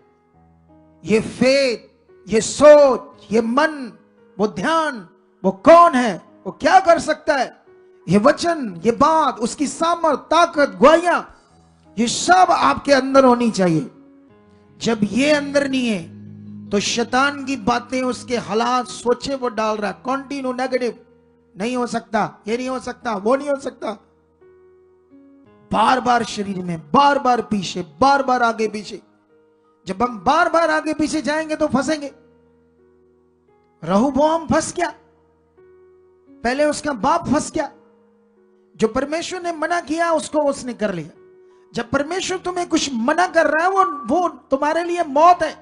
ये फेथ, ये सोच, ये मन, वो ध्यान, वो कौन है, वो क्या कर सकता है, ये वचन, ये बात, उसकी सामर्थ, ताकत, ग्वाहियां, ये सब आपके अंदर होनी चाहिए। जब ये अंदर नहीं है तो शैतान की बातें, उसके हालात, सोचे वो डाल रहा, कॉन्टिन्यू नेगेटिव। नहीं हो सकता, ये नहीं हो सकता, वो नहीं हो सकता, बार बार शरीर में, बार बार पीछे, बार बार आगे पीछे। जब हम बार बार आगे पीछे जाएंगे तो फंसेंगे। रहोबोआम फंस गया, पहले उसका बाप फंस गया। जो परमेश्वर ने मना किया उसको उसने कर लिया। जब परमेश्वर तुम्हें कुछ मना कर रहा है, वो तुम्हारे लिए मौत है,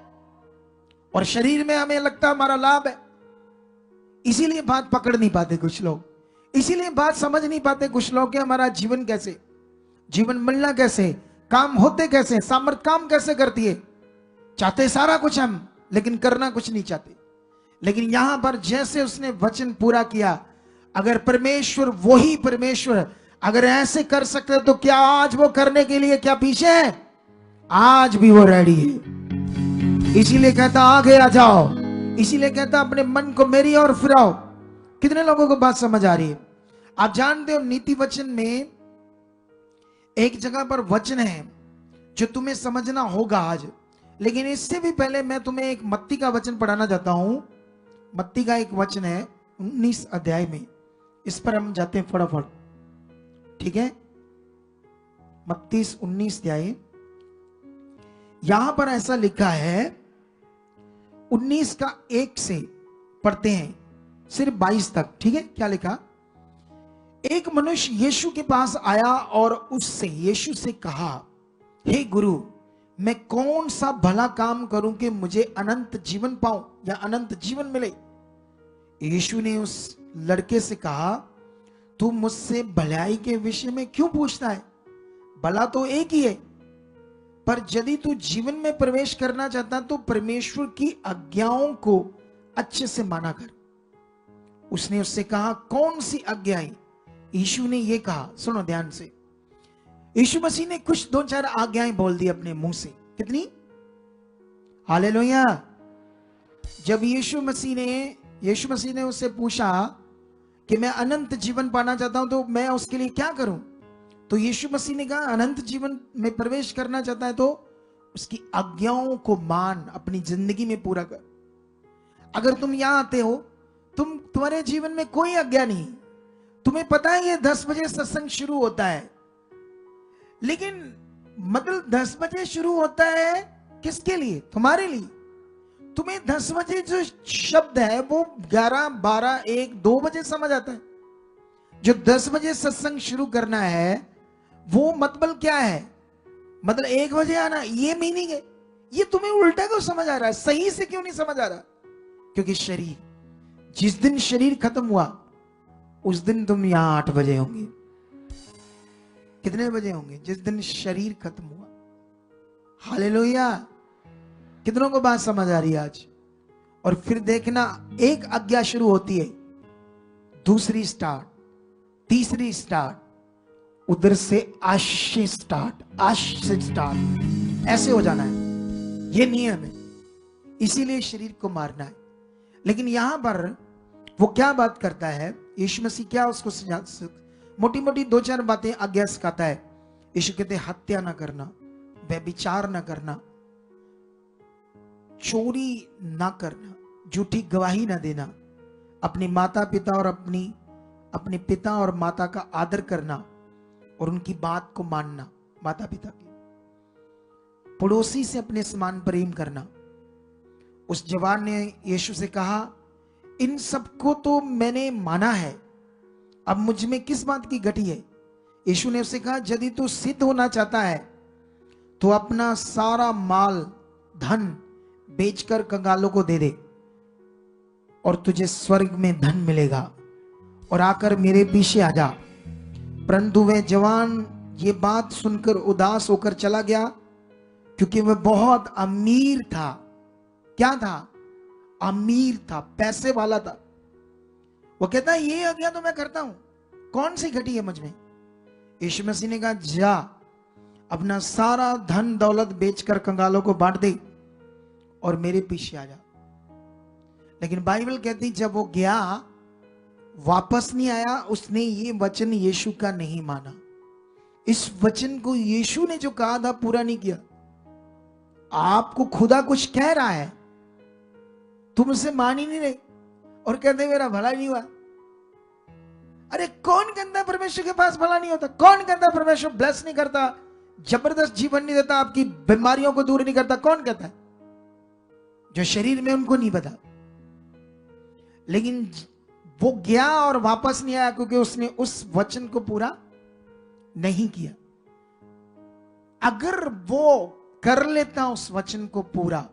और शरीर में हमें लगता है हमारा लाभ है। इसीलिए बात पकड़ नहीं पाते कुछ लोग, इसीलिए बात समझ नहीं पाते कुछ लोग कि हमारा जीवन कैसे, जीवन मिलना कैसे, काम होते कैसे, सामर्थ काम कैसे करती है। चाहते सारा कुछ हम, लेकिन करना कुछ नहीं चाहते। लेकिन यहां पर जैसे उसने वचन पूरा किया, अगर परमेश्वर, वही परमेश्वर अगर ऐसे कर सकते तो क्या आज वो करने के लिए क्या पीछे है? आज भी वो रेडी है। इसीलिए कहता आगे आ जाओ, इसीलिए कहता अपने मन को मेरी ओर फिराओ। कितने लोगों को बात समझ आ रही है? आप जानते हो नीति वचन में एक जगह पर वचन है जो तुम्हें समझना होगा आज। लेकिन इससे भी पहले मैं तुम्हें एक मत्ती का वचन पढ़ाना चाहता हूं। मत्ती का एक वचन है 19 अध्याय में, इस पर हम जाते हैं फटाफट, ठीक है? मत्ती 19 अध्याय, यहां पर ऐसा लिखा है, 19 का 1 से पढ़ते हैं सिर्फ 22 तक, ठीक है? क्या लिखा? एक मनुष्य यीशु के पास आया और उससे, यीशु से कहा, हे गुरु, मैं कौन सा भला काम करूं कि मुझे अनंत जीवन पाऊं या अनंत जीवन मिले? यीशु ने उस लड़के से कहा, तू मुझसे भलाई के विषय में क्यों पूछता है? भला तो एक ही है, पर यदि तू जीवन में प्रवेश करना चाहता तो परमेश्वर की आज्ञाओं को अच्छे से माना कर। उसने उससे कहा, कौन सी आज्ञाएं? यीशु ने यह कहा, सुनो ध्यान से, यीशु मसीह ने कुछ 2-4 आज्ञाएं बोल दी अपने मुंह से। कितनी? हालेलुया। जब यीशु मसीह ने उससे पूछा कि मैं अनंत जीवन पाना चाहता हूं तो मैं उसके लिए क्या करूं? तो यीशु मसीह ने कहा अनंत जीवन में प्रवेश करना चाहता है तो उसकी आज्ञाओं को मान, अपनी जिंदगी में पूरा कर। अगर तुम यहां आते हो, तुम्हारे जीवन में कोई आज्ञा नहीं, तुम्हें पता है ये 10 बजे सत्संग शुरू होता है, लेकिन मतलब 10 बजे शुरू होता है किसके लिए? तुम्हारे लिए। तुम्हें 10 बजे जो शब्द है वो 11, 12, 1, 2 बजे समझ आता है। जो 10 बजे सत्संग शुरू करना है वो मतलब क्या है? मतलब 1 बजे आना, ये मीनिंग है। ये तुम्हें उल्टा क्यों समझ आ रहा है? सही से क्यों नहीं समझ आ रहा? क्योंकि शरीर, जिस दिन शरीर खत्म हुआ उस दिन तुम यहां 8 बजे होंगे। कितने बजे होंगे? जिस दिन शरीर खत्म हुआ। हालेलुया। कितनों को बात समझ आ रही है आज? और फिर देखना, एक आज्ञा शुरू होती है, दूसरी स्टार्ट, तीसरी स्टार्ट, उधर से आश से स्टार्ट, आश से स्टार्ट, ऐसे हो जाना है। ये नियम है, इसीलिए शरीर को मारना है। लेकिन यहां पर वो क्या बात करता है यीशु मसीह? क्या उसको मोटी मोटी 2-4 बातें आज्ञा सिखाता है। यीशु कहते हत्या ना करना, व्यभिचार ना करना, चोरी ना करना, झूठी गवाही ना देना, अपने माता पिता और अपने पिता और माता का आदर करना और उनकी बात को मानना, माता पिता की। पड़ोसी से अपने समान प्रेम करना। उस जवान ने यीशु से कहा इन सबको तो मैंने माना है, अब मुझ में किस बात की घटी है? यीशु ने उससे कहा यदि तू सिद्ध होना चाहता है तो अपना सारा माल धन बेचकर कंगालों को दे दे और तुझे स्वर्ग में धन मिलेगा और आकर मेरे पीछे आ जा। परंतु वह जवान ये बात सुनकर उदास होकर चला गया, क्योंकि वह बहुत अमीर था। क्या था? अमीर था, पैसे वाला था। वो कहता है ये आज्ञा तो मैं करता हूं, कौन सी घटी है मुझ में? यीशु मसीह ने कहा जा, अपना सारा धन दौलत बेचकर कंगालों को बांट दे और मेरे पीछे आ जा। लेकिन बाइबल कहती जब वो गया वापस नहीं आया, उसने ये वचन यीशु का नहीं माना। इस वचन को यीशु ने जो कहा था पूरा नहीं किया। आपको खुदा कुछ कह रहा है, तुम उसे मान ही नहीं रहे और कहते मेरा भला नहीं हुआ। अरे कौन कहता परमेश्वर के पास भला नहीं होता? कौन कहता परमेश्वर ब्लेस नहीं करता, जबरदस्त जीवन नहीं देता, आपकी बीमारियों को दूर नहीं करता? कौन कहता है? जो शरीर में उनको नहीं पता। लेकिन वो गया और वापस नहीं आया क्योंकि उसने उस वचन को पूरा नहीं किया। अगर वो कर लेता उस वचन को पूरा,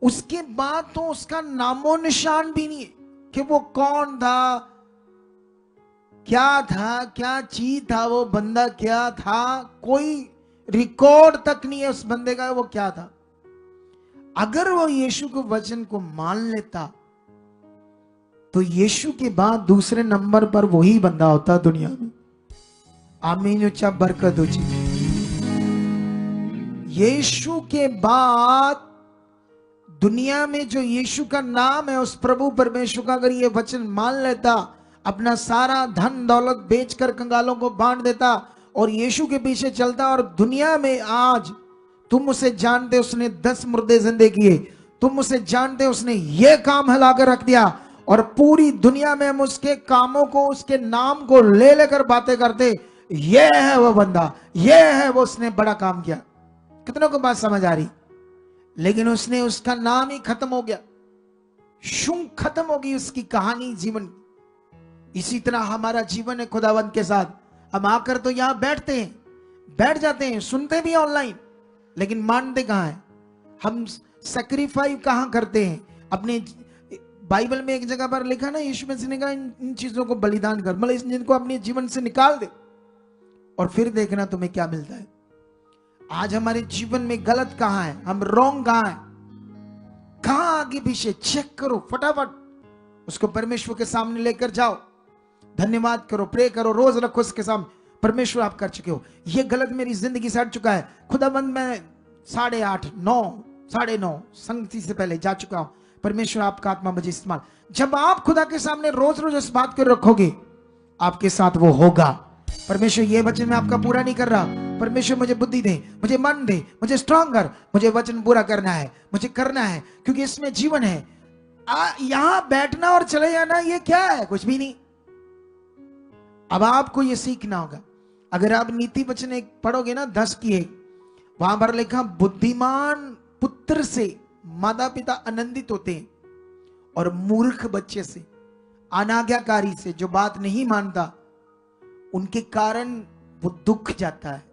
उसके बाद तो उसका नामो निशान भी नहीं है कि वो कौन था, क्या चीज था, वो बंदा क्या था, कोई रिकॉर्ड तक नहीं है उस बंदे का वो क्या था। अगर वो यीशु के वचन को मान लेता तो यीशु के बाद दूसरे नंबर पर वही बंदा होता दुनिया में। आमीन, उच्चा बरकत हो जी। यीशु के बाद दुनिया में जो यीशु का नाम है, उस प्रभु परमेश्वर का अगर ये वचन मान लेता, अपना सारा धन दौलत बेचकर कंगालों को बांट देता और यीशु के पीछे चलता, और दुनिया में आज तुम उसे जानते उसने 10 मुर्दे जिंदे किए, तुम उसे जानते उसने ये काम हिलाकर रख दिया, और पूरी दुनिया में हम उसके कामों को, उसके नाम को ले लेकर बातें करते, ये है वो बंदा, ये है वो, उसने बड़ा काम किया। कितनों को बात समझ आ रही? लेकिन उसने, उसका नाम ही खत्म हो गया, शूं खत्म हो गई उसकी कहानी जीवन। इसी तरह हमारा जीवन है खुदावंत के साथ। हम आकर तो यहां बैठते हैं, बैठ जाते हैं, सुनते भी ऑनलाइन, लेकिन मानते कहां हैं? हम सैक्रिफाइस कहां करते हैं? अपने बाइबल में एक जगह पर लिखा ना, यीशु मसीह ने कहा इन चीजों को बलिदान कर, मतलब जिनको अपने जीवन से निकाल दे और फिर देखना तुम्हें क्या मिलता है। आज हमारे जीवन में गलत कहां है, हम रॉन्ग कहां है, कहां आगे पीछे चेक करो, फटाफट उसको परमेश्वर के सामने लेकर जाओ, धन्यवाद करो, प्रे करो, रोज रखो उसके सामने, परमेश्वर आप कर चुके हो, ये गलत मेरी जिंदगी से हट चुका है, खुदाबंद मैं 8:30, 9, 9:30 संगति से पहले जा चुका हूं, परमेश्वर आपका आत्मा मुझे इस्तेमाल। जब आप खुदा के सामने रोज रोज इस बात को रखोगे, आपके साथ वो होगा। परमेश्वर ये वचन मैं आपका पूरा नहीं कर रहा, परमेश्वर मुझे बुद्धि दे, मुझे मन दे, मुझे स्ट्रांग कर, मुझे वचन पूरा करना है, मुझे करना है, क्योंकि इसमें जीवन है। यहां बैठना और चले जाना ये क्या है? कुछ भी नहीं। अब आपको ये सीखना होगा। अगर आप नीति वचन एक पढ़ोगे ना 10 की 1, वहां पर लिखा बुद्धिमान पुत्र से माता पिता आनंदित होते हैं और मूर्ख बच्चे से, अनाज्ञाकारी से, जो बात नहीं मानता, उनके कारण वो दुख जाता है,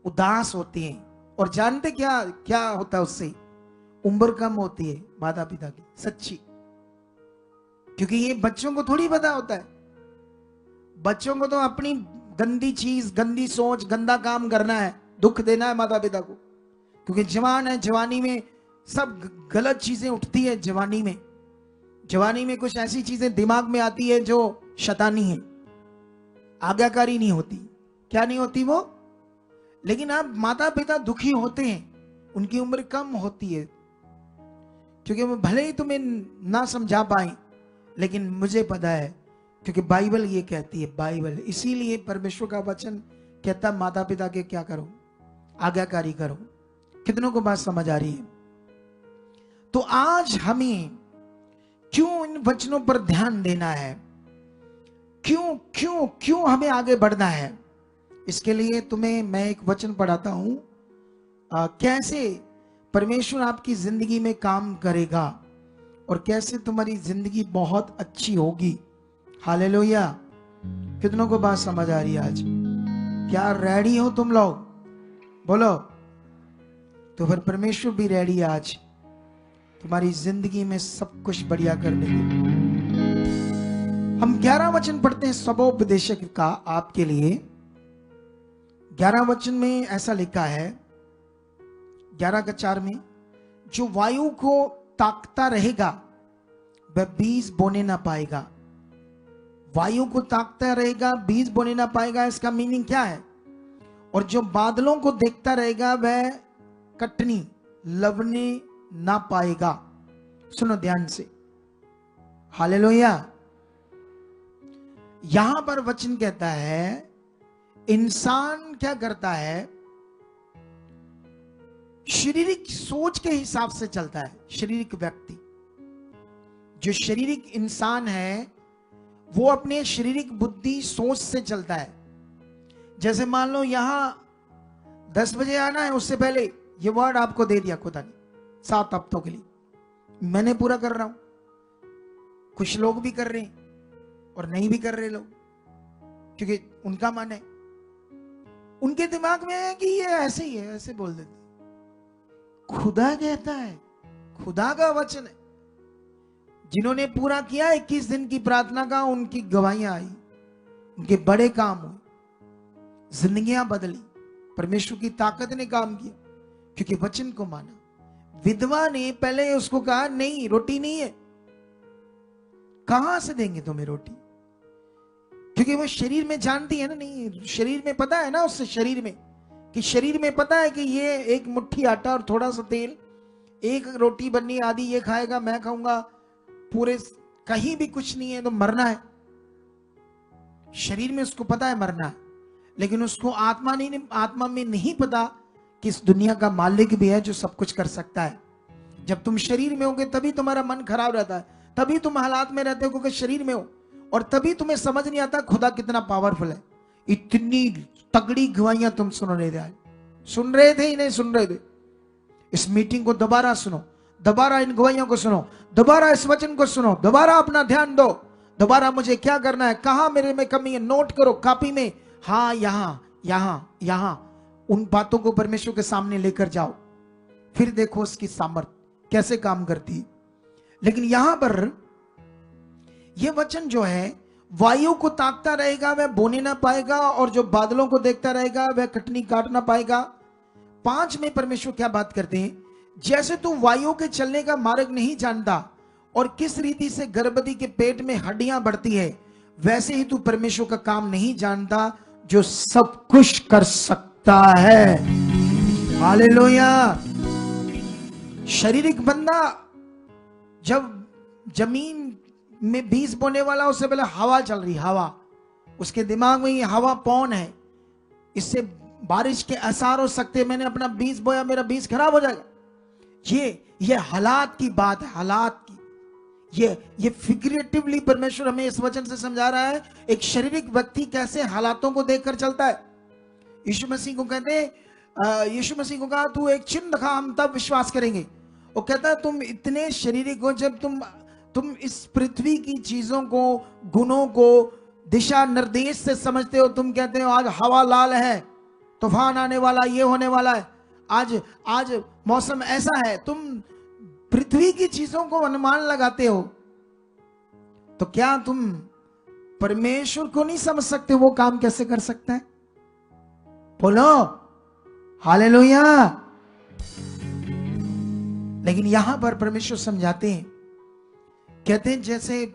उदास होते हैं। और जानते क्या क्या होता है उससे? उम्र कम होती है माता पिता की, सच्ची। क्योंकि ये बच्चों को थोड़ी पता होता है। बच्चों को तो अपनी गंदी चीज, गंदी सोच, गंदा काम करना है, दुख देना है माता पिता को। क्योंकि जवान है, जवानी में सब गलत चीजें उठती है। जवानी में कुछ ऐसी चीजें दिमाग में आती है जो शैतानी है, आज्ञाकारी नहीं होती। क्या नहीं होती वो? लेकिन अब माता पिता दुखी होते हैं, उनकी उम्र कम होती है, क्योंकि वो भले ही तुम्हें ना समझा पाए, लेकिन मुझे पता है, क्योंकि बाइबल ये कहती है, बाइबल। इसीलिए परमेश्वर का वचन कहता माता पिता के क्या करो? आज्ञाकारी करो। कितनों को बात समझ आ रही है? तो आज हमें क्यों इन वचनों पर ध्यान देना है? क्यों क्यों क्यों हमें आगे बढ़ना है? इसके लिए तुम्हें मैं एक वचन पढ़ाता हूं, कैसे परमेश्वर आपकी जिंदगी में काम करेगा और कैसे तुम्हारी जिंदगी बहुत अच्छी होगी। हालेलुया। कितनों को बात समझ आ रही है आज? क्या रेडी हो तुम लोग? बोलो। तो फिर परमेश्वर भी रेडी है आज तुम्हारी जिंदगी में सब कुछ बढ़िया करने के लिए। हम 11 वचन पढ़ते हैं सबोपदेशक का आपके लिए। 11 वचन में ऐसा लिखा है, 11:4 में, जो वायु को ताकता रहेगा वह बीज बोने ना पाएगा। वायु को ताकता रहेगा, बीज बोने ना पाएगा, इसका मीनिंग क्या है? और जो बादलों को देखता रहेगा वह कटनी लवने ना पाएगा। सुनो ध्यान से। हालेलुया। यहां पर वचन कहता है, इंसान क्या करता है? शारीरिक सोच के हिसाब से चलता है। शारीरिक व्यक्ति, जो शारीरिक इंसान है, वो अपने शारीरिक बुद्धि सोच से चलता है। जैसे मान लो यहां 10 बजे आना है, उससे पहले ये वर्ड आपको दे दिया खुदा ने 7 हफ्तों के लिए, मैंने पूरा कर रहा हूं। कुछ लोग भी कर रहे हैं और नहीं भी कर रहे लोग, क्योंकि उनका मन है, उनके दिमाग में है कि ये ऐसे ही है, ऐसे बोल देते। खुदा कहता है, खुदा का वचन है, जिन्होंने पूरा किया 21 दिन की प्रार्थना का, उनकी गवाहियां आई, उनके बड़े काम हुए, जिंदगियां बदली, परमेश्वर की ताकत ने काम किया, क्योंकि वचन को माना। विधवा ने पहले उसको कहा, नहीं रोटी नहीं है, कहां से देंगे तुम्हें रोटी? क्योंकि वो शरीर में जानती है ना, नहीं शरीर में पता है ना, उससे शरीर में कि शरीर में पता है कि ये एक मुट्ठी आटा और थोड़ा सा तेल, एक रोटी बननी, आधी ये खाएगा, मैं खाऊंगा, पूरे कहीं भी कुछ नहीं है तो मरना है। शरीर में उसको पता है मरना है, लेकिन उसको आत्मा में नहीं पता कि इस दुनिया का मालिक भी है जो सब कुछ कर सकता है। जब तुम शरीर में होगे तभी तुम्हारा मन खराब रहता है, तभी तुम हालात में रहते हो क्योंकि शरीर में हो, और तभी तुम्हें समझ नहीं आता खुदा कितना पावरफुल है। इतनी तगड़ी गवाहियां तुम सुन रहे थे ही नहीं सुन रहे थे। इस मीटिंग को दोबारा सुनो, दोबारा इन गवाहियों को सुनो, दोबारा इस वचन को सुनो, दोबारा अपना ध्यान दो, दोबारा मुझे क्या करना है, कहां मेरे में कमी है, नोट करो कॉपी में। हाँ, यहां यहां यहां उन बातों को परमेश्वर के सामने लेकर जाओ, फिर देखो उसकी सामर्थ्य कैसे काम करती है। लेकिन यहां पर यह वचन जो है, वायु को ताकता रहेगा वह बोने ना पाएगा, और जो बादलों को देखता रहेगा वह कटनी काट ना पाएगा। 5 में परमेश्वर क्या बात करते हैं, जैसे तू वायु के चलने का मार्ग नहीं जानता और किस रीति से गर्भवती के पेट में हड्डियां बढ़ती है, वैसे ही तू परमेश्वर का काम नहीं जानता जो सब कुछ कर सकता है। हालेलुया। शारीरिक बंदा जब जमीन में बीज बोने वाला, उससे पहले हवा चल रही, हवा, उसके दिमाग में ये हवा पौन है, इससे बारिश के आसार हो सकते हैं, मैंने अपना बीज बोया, मेरा बीज खराब हो जाएगा। ये हालात की बात है, हालात की। ये फिगरेटिवली परमेश्वर हमें इस वचन से समझा रहा है, एक शारीरिक व्यक्ति कैसे हालातों को देखकर चलता है। यीशु मसीह को कहते हैं, यीशु मसीह को कहा तू एक चिन्ह दिखा, हम तब विश्वास करेंगे। वो कहता है तुम इतने शारीरिक हो, जब तुम इस पृथ्वी की चीजों को, गुणों को दिशा निर्देश से समझते हो। तुम कहते हो आज हवा लाल है, तूफान आने वाला, ये होने वाला है, आज मौसम ऐसा है। तुम पृथ्वी की चीजों को अनुमान लगाते हो, तो क्या तुम परमेश्वर को नहीं समझ सकते? वो काम कैसे कर सकता है? बोलो हालेलुया। लेकिन यहां पर परमेश्वर समझाते हैं, कहते हैं जैसे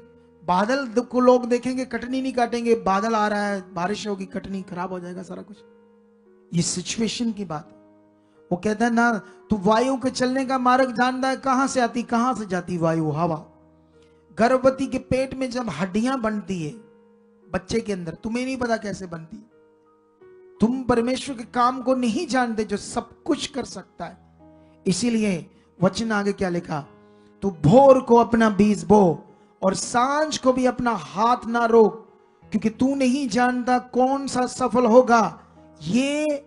बादल को लोग देखेंगे, कटनी नहीं काटेंगे, बादल आ रहा है, बारिश होगी, कटनी खराब हो जाएगा सारा कुछ। ये सिचुएशन की बात है। वो कहता है ना, तू वायु के चलने का मार्ग जानता है, कहां से आती कहां से जाती वायु, हवा। गर्भवती के पेट में जब हड्डियां बनती है बच्चे के अंदर, तुम्हें नहीं पता कैसे बनती। तुम परमेश्वर के काम को नहीं जानते जो सब कुछ कर सकता है। इसीलिए वचन आगे क्या लिखा, तू भोर को अपना बीज बो और सांझ को भी अपना हाथ ना रोक, क्योंकि तू नहीं जानता कौन सा सफल होगा, ये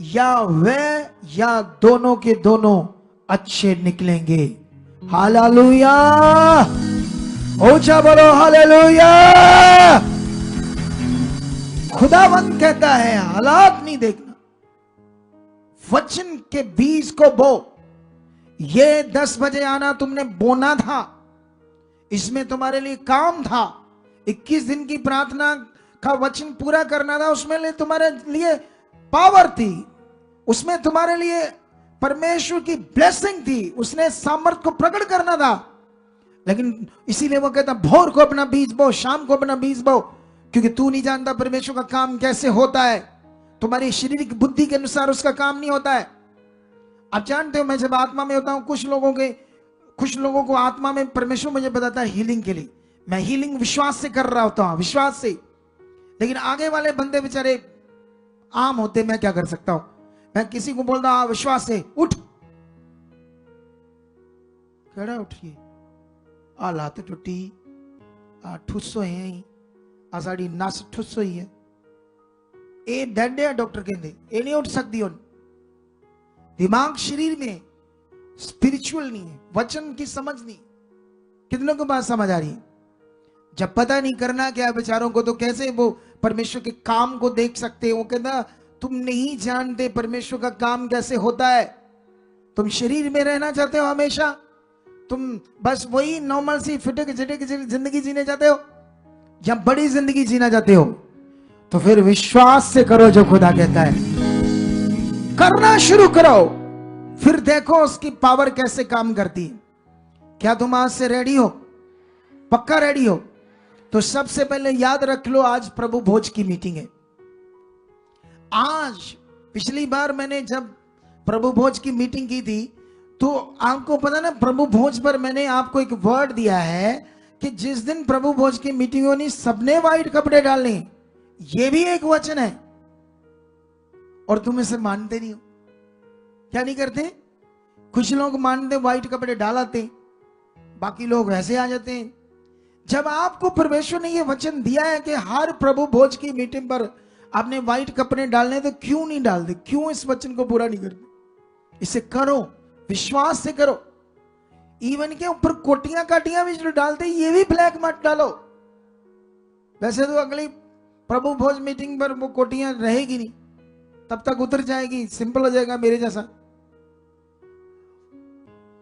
या वह या दोनों के दोनों अच्छे निकलेंगे। हालेलुया, ऊंचा बोलो हालेलुया। खुदावंद कहता है हालात नहीं देखना, वचन के बीज को बो। ये 10 बजे आना तुमने बोना था, इसमें तुम्हारे लिए काम था। 21 दिन की प्रार्थना का वचन पूरा करना था, उसमें लिए तुम्हारे लिए पावर थी, उसमें तुम्हारे लिए परमेश्वर की ब्लेसिंग थी, उसने सामर्थ को प्रकट करना था। लेकिन इसीलिए वो कहता भोर को अपना बीज बो, शाम को अपना बीज बो, क्योंकि तू नहीं जानता परमेश्वर का काम कैसे होता है। तुम्हारी शारीरिक बुद्धि के अनुसार उसका काम नहीं होता है। आप जानते हो, मैं जब आत्मा में होता हूं, कुछ लोगों को आत्मा में परमेश्वर मुझे बताता है हीलिंग के लिए, मैं हीलिंग विश्वास से कर रहा होता हूं, विश्वास से। लेकिन आगे वाले बंदे बेचारे आम होते, मैं क्या कर सकता हूं? मैं किसी को बोलता विश्वास से उठ, केड़ा उठिए, आ लात टुटी, आ ठुस्सो है, आ साड़ी नस ठुस्सो ही है, ए डंडे है, डॉक्टर कहते ये नहीं उठ सकती। उन दिमाग शरीर में स्पिरिचुअल नहीं है, वचन की समझ नहीं। कितनों को बात समझ आ रही है? जब पता नहीं करना क्या बेचारों को, तो कैसे वो परमेश्वर के काम को देख सकते हैं? वो कहता तुम नहीं जानते परमेश्वर का काम कैसे होता है। तुम शरीर में रहना चाहते हो हमेशा, तुम बस वही नॉर्मल सी फिटक झटक जिंदगी जीने चाहते हो, या बड़ी जिंदगी जीना चाहते हो, तो फिर विश्वास से करो जो खुदा कहता है, करना शुरू करो, फिर देखो उसकी पावर कैसे काम करती है। क्या तुम आज से रेडी हो? पक्का रेडी हो? तो सबसे पहले याद रख लो, आज प्रभु भोज की मीटिंग है। आज पिछली बार मैंने जब प्रभु भोज की मीटिंग की थी, तो आपको पता ना, प्रभु भोज पर मैंने आपको एक वर्ड दिया है कि जिस दिन प्रभु भोज की मीटिंग होनी, सबने व्हाइट कपड़े डालने। ये भी एक वचन है, और तुम इसे मानते नहीं हो। क्या नहीं करते? कुछ लोग मानते, व्हाइट कपड़े डालाते, बाकी लोग वैसे आ जाते हैं। जब आपको परमेश्वर ने यह वचन दिया है कि हर प्रभु भोज की मीटिंग पर आपने व्हाइट कपड़े डालने, तो क्यों नहीं डालते? क्यों इस वचन को पूरा नहीं करते? इसे करो, विश्वास से करो। इवन के ऊपर कोटियां काटियां भी जो डालते, ये भी ब्लैक मत डालो। वैसे तो अगली प्रभु भोज मीटिंग पर वो कोटियां रहेगी नहीं, तब तक उतर जाएगी, सिंपल हो जाएगा मेरे जैसा।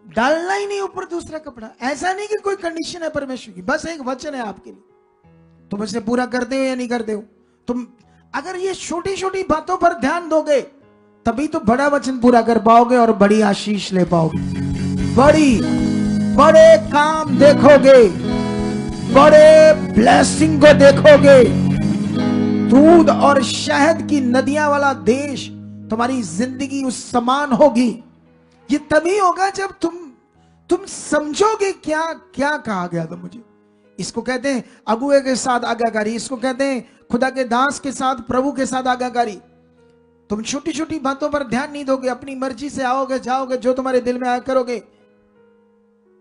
डालना ही नहीं ऊपर दूसरा कपड़ा। ऐसा नहीं कि कोई कंडीशन है परमेश्वर की, बस एक वचन है आपके लिए, तुम इसे पूरा करते हो या नहीं करते हो। तुम अगर ये छोटी छोटी बातों पर ध्यान दोगे, तभी तो बड़ा वचन पूरा कर पाओगे और बड़ी आशीष ले पाओगे, बड़े काम देखोगे, बड़े ब्लेसिंग को देखोगे। दूध और शहद की नदियां वाला देश तुम्हारी जिंदगी उस समान होगी। ये तभी होगा जब तुम समझोगे क्या क्या कहा गया था मुझे। इसको कहते हैं अगुए के साथ आज्ञाकारी, इसको कहते हैं खुदा के दास के साथ, प्रभु के साथ आज्ञाकारी। तुम छोटी छोटी बातों पर ध्यान नहीं दोगे, अपनी मर्जी से आओगे जाओगे, जो तुम्हारे दिल में आया करोगे,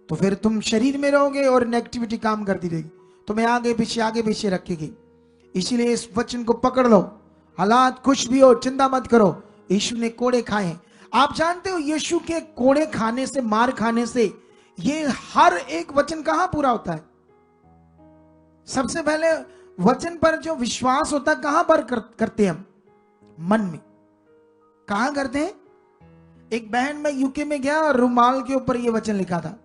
तो फिर तुम शरीर में रहोगे और नेगेटिविटी काम करती रहेगी, तुम्हें आगे पीछे रखेगी। इसीलिए इस वचन को पकड़ लो। हालात कुछ भी हो, चिंता मत करो। यीशु ने कोड़े खाए। आप जानते हो यीशु के कोड़े खाने से, मार खाने से, ये हर एक वचन कहां पूरा होता है? सबसे पहले वचन पर जो विश्वास होता है कहां पर करते हैं हम? मन में। कहां करते हैं? एक बहन, मैं यूके में गया और रुमाल के ऊपर ये वचन लिखा था,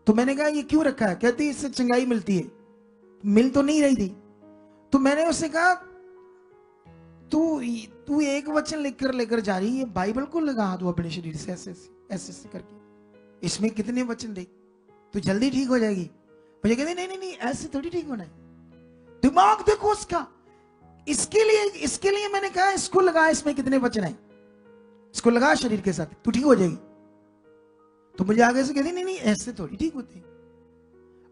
तो मैंने कहा ये क्यों रखा है? कहती इससे चंगाई मिलती है। मिल तो नहीं रही थी, तो मैंने उससे कहा तू एक वचन लेकर जा रही है, बाइबल को लगा दो अपने शरीर से ऐसे करके, इसमें कितने वचन देख, तू जल्दी ठीक हो जाएगी। मुझे कहते नहीं ऐसे थोड़ी ठीक होना है, दिमाग देखो उसका। इसके लिए मैंने कहा इसको लगा, इसमें कितने वचन है, इसको लगा शरीर के साथ, तू ठीक हो जाएगी। तो मुझे आगे से कहती नहीं ऐसे थोड़ी ठीक होते।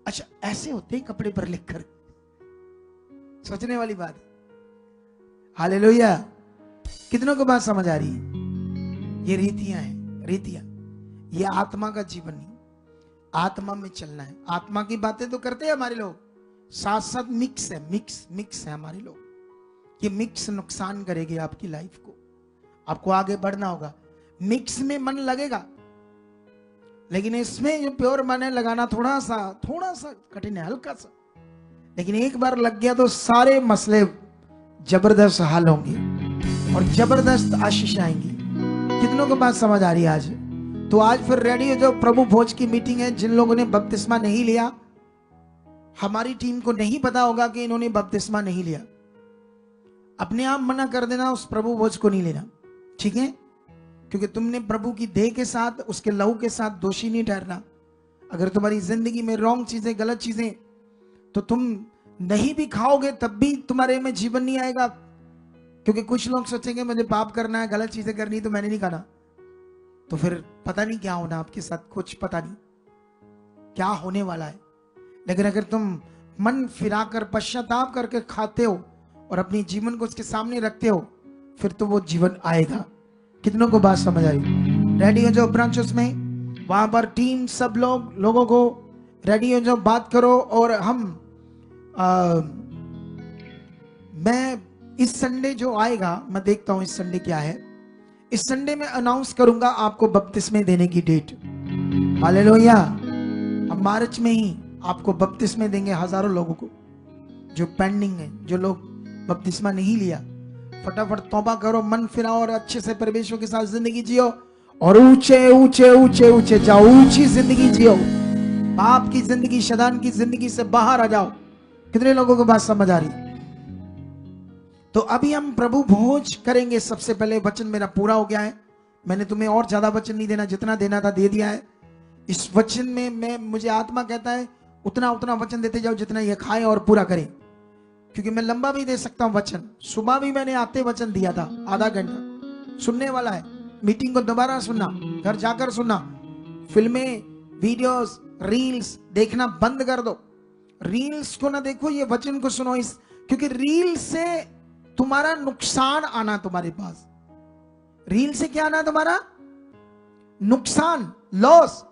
अच्छा ऐसे होते हैं कपड़े पर लिखकर। सोचने वाली बात है। हालेलुया। कितनों को बात समझ आ रही है? ये रीतियां हैं, रीतियां। ये आत्मा का जीवन नहीं, आत्मा में चलना है। आत्मा की बातें तो करते हैं हमारे लोग, साथ साथ मिक्स है हमारे लोग। ये मिक्स नुकसान करेगी आपकी लाइफ को। आपको आगे बढ़ना होगा। मिक्स में मन लगेगा, लेकिन इसमें जो प्योर मन है लगाना थोड़ा सा कठिन है, हल्का सा। लेकिन एक बार लग गया तो सारे मसले जबरदस्त हल होंगे और जबरदस्त आशीष आएंगी। कितनों को बात समझ आ रही है आज? तो आज फिर रेडी हो जाओ, प्रभु भोज की मीटिंग है। जिन लोगों ने बपतिस्मा नहीं लिया, हमारी टीम को नहीं पता होगा कि इन्होंने बपतिस्मा नहीं लिया, अपने आप मना कर देना, उस प्रभु भोज को नहीं लेना, ठीक है? क्योंकि तुमने प्रभु की देह के साथ, उसके लहू के साथ दोषी नहीं ठहरना। अगर तुम्हारी जिंदगी में रॉन्ग चीजें, गलत चीजें, तो तुम नहीं भी खाओगे तब भी तुम्हारे में जीवन नहीं आएगा। क्योंकि कुछ लोग सोचेंगे मुझे पाप करना है, गलत चीजें करनी, तो मैंने नहीं खाना, तो फिर पता नहीं क्या होना आपके साथ, कुछ पता नहीं क्या होने वाला है। लेकिन अगर तुम मन फिराकर, पश्चाताप करके खाते हो और अपने जीवन को उसके सामने रखते हो, फिर तो वो जीवन आएगा। कितनों को बात समझ आई? रेडी हो जाओ ब्रांचेस में, वहां पर टीम सब लोगों को रेडी हो जाओ, बात करो। और हम मैं इस संडे जो आएगा, मैं देखता हूं इस संडे क्या है। इस संडे में अनाउंस करूंगा आपको बपतिस्मे देने की डेट। हालेलुया। अब मार्च में ही आपको बपतिस्मे देंगे हजारों लोगों को जो पेंडिंग है, जो लोग बपतिस्मा नहीं लिया। फटाफट तौबा करो, मन फिराओ और अच्छे से परमेश्वर के साथ जिंदगी जियो और ऊंचे ऊंचे ऊंचे ऊंचे जाओ, ऊंची जिंदगी जियो। पाप की जिंदगी, शैतान की जिंदगी से बाहर आ जाओ। कितने लोगों को बात समझ आ रही? तो अभी हम प्रभु भोज करेंगे। सबसे पहले वचन मेरा पूरा हो गया है। मैंने तुम्हें और ज्यादा वचन नहीं देना, जितना देना था दे दिया है। इस वचन में मुझे आत्मा कहता है उतना वचन देते जाओ जितना ये खाए और पूरा करें, क्योंकि मैं लंबा भी दे सकता हूं वचन। सुबह भी मैंने आते वचन दिया था, आधा घंटा सुनने वाला है। मीटिंग को दोबारा सुनना, घर जाकर सुनना। फिल्में, वीडियोस, रील्स देखना बंद कर दो। रील्स को ना देखो, ये वचन को सुनो। क्योंकि रील से तुम्हारा नुकसान आना, तुम्हारे पास रील से क्या आना? तुम्हारा नुकसान, लॉस।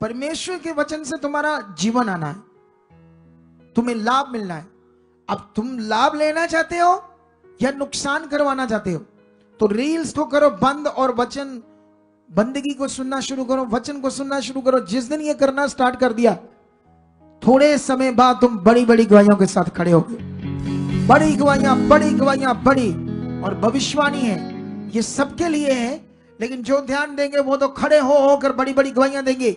परमेश्वर के वचन से तुम्हारा जीवन आना है, तुम्हें लाभ मिलना है। अब तुम लाभ लेना चाहते हो या नुकसान करवाना चाहते हो? तो रील्स को करो बंद और वचन, बंदगी को सुनना शुरू करो, वचन को सुनना शुरू करो। जिस दिन ये करना स्टार्ट कर दिया, थोड़े समय बाद तुम बड़ी बड़ी गवाहियों के साथ खड़े होगे। बड़ी गवाहियां, बड़ी और भविष्यवाणी है, ये सबके लिए है। लेकिन जो ध्यान देंगे वो तो खड़े होकर बड़ी बड़ी गवाहियां देंगे,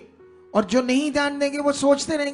और जो नहीं ध्यान देंगे वो सोचते रहेंगे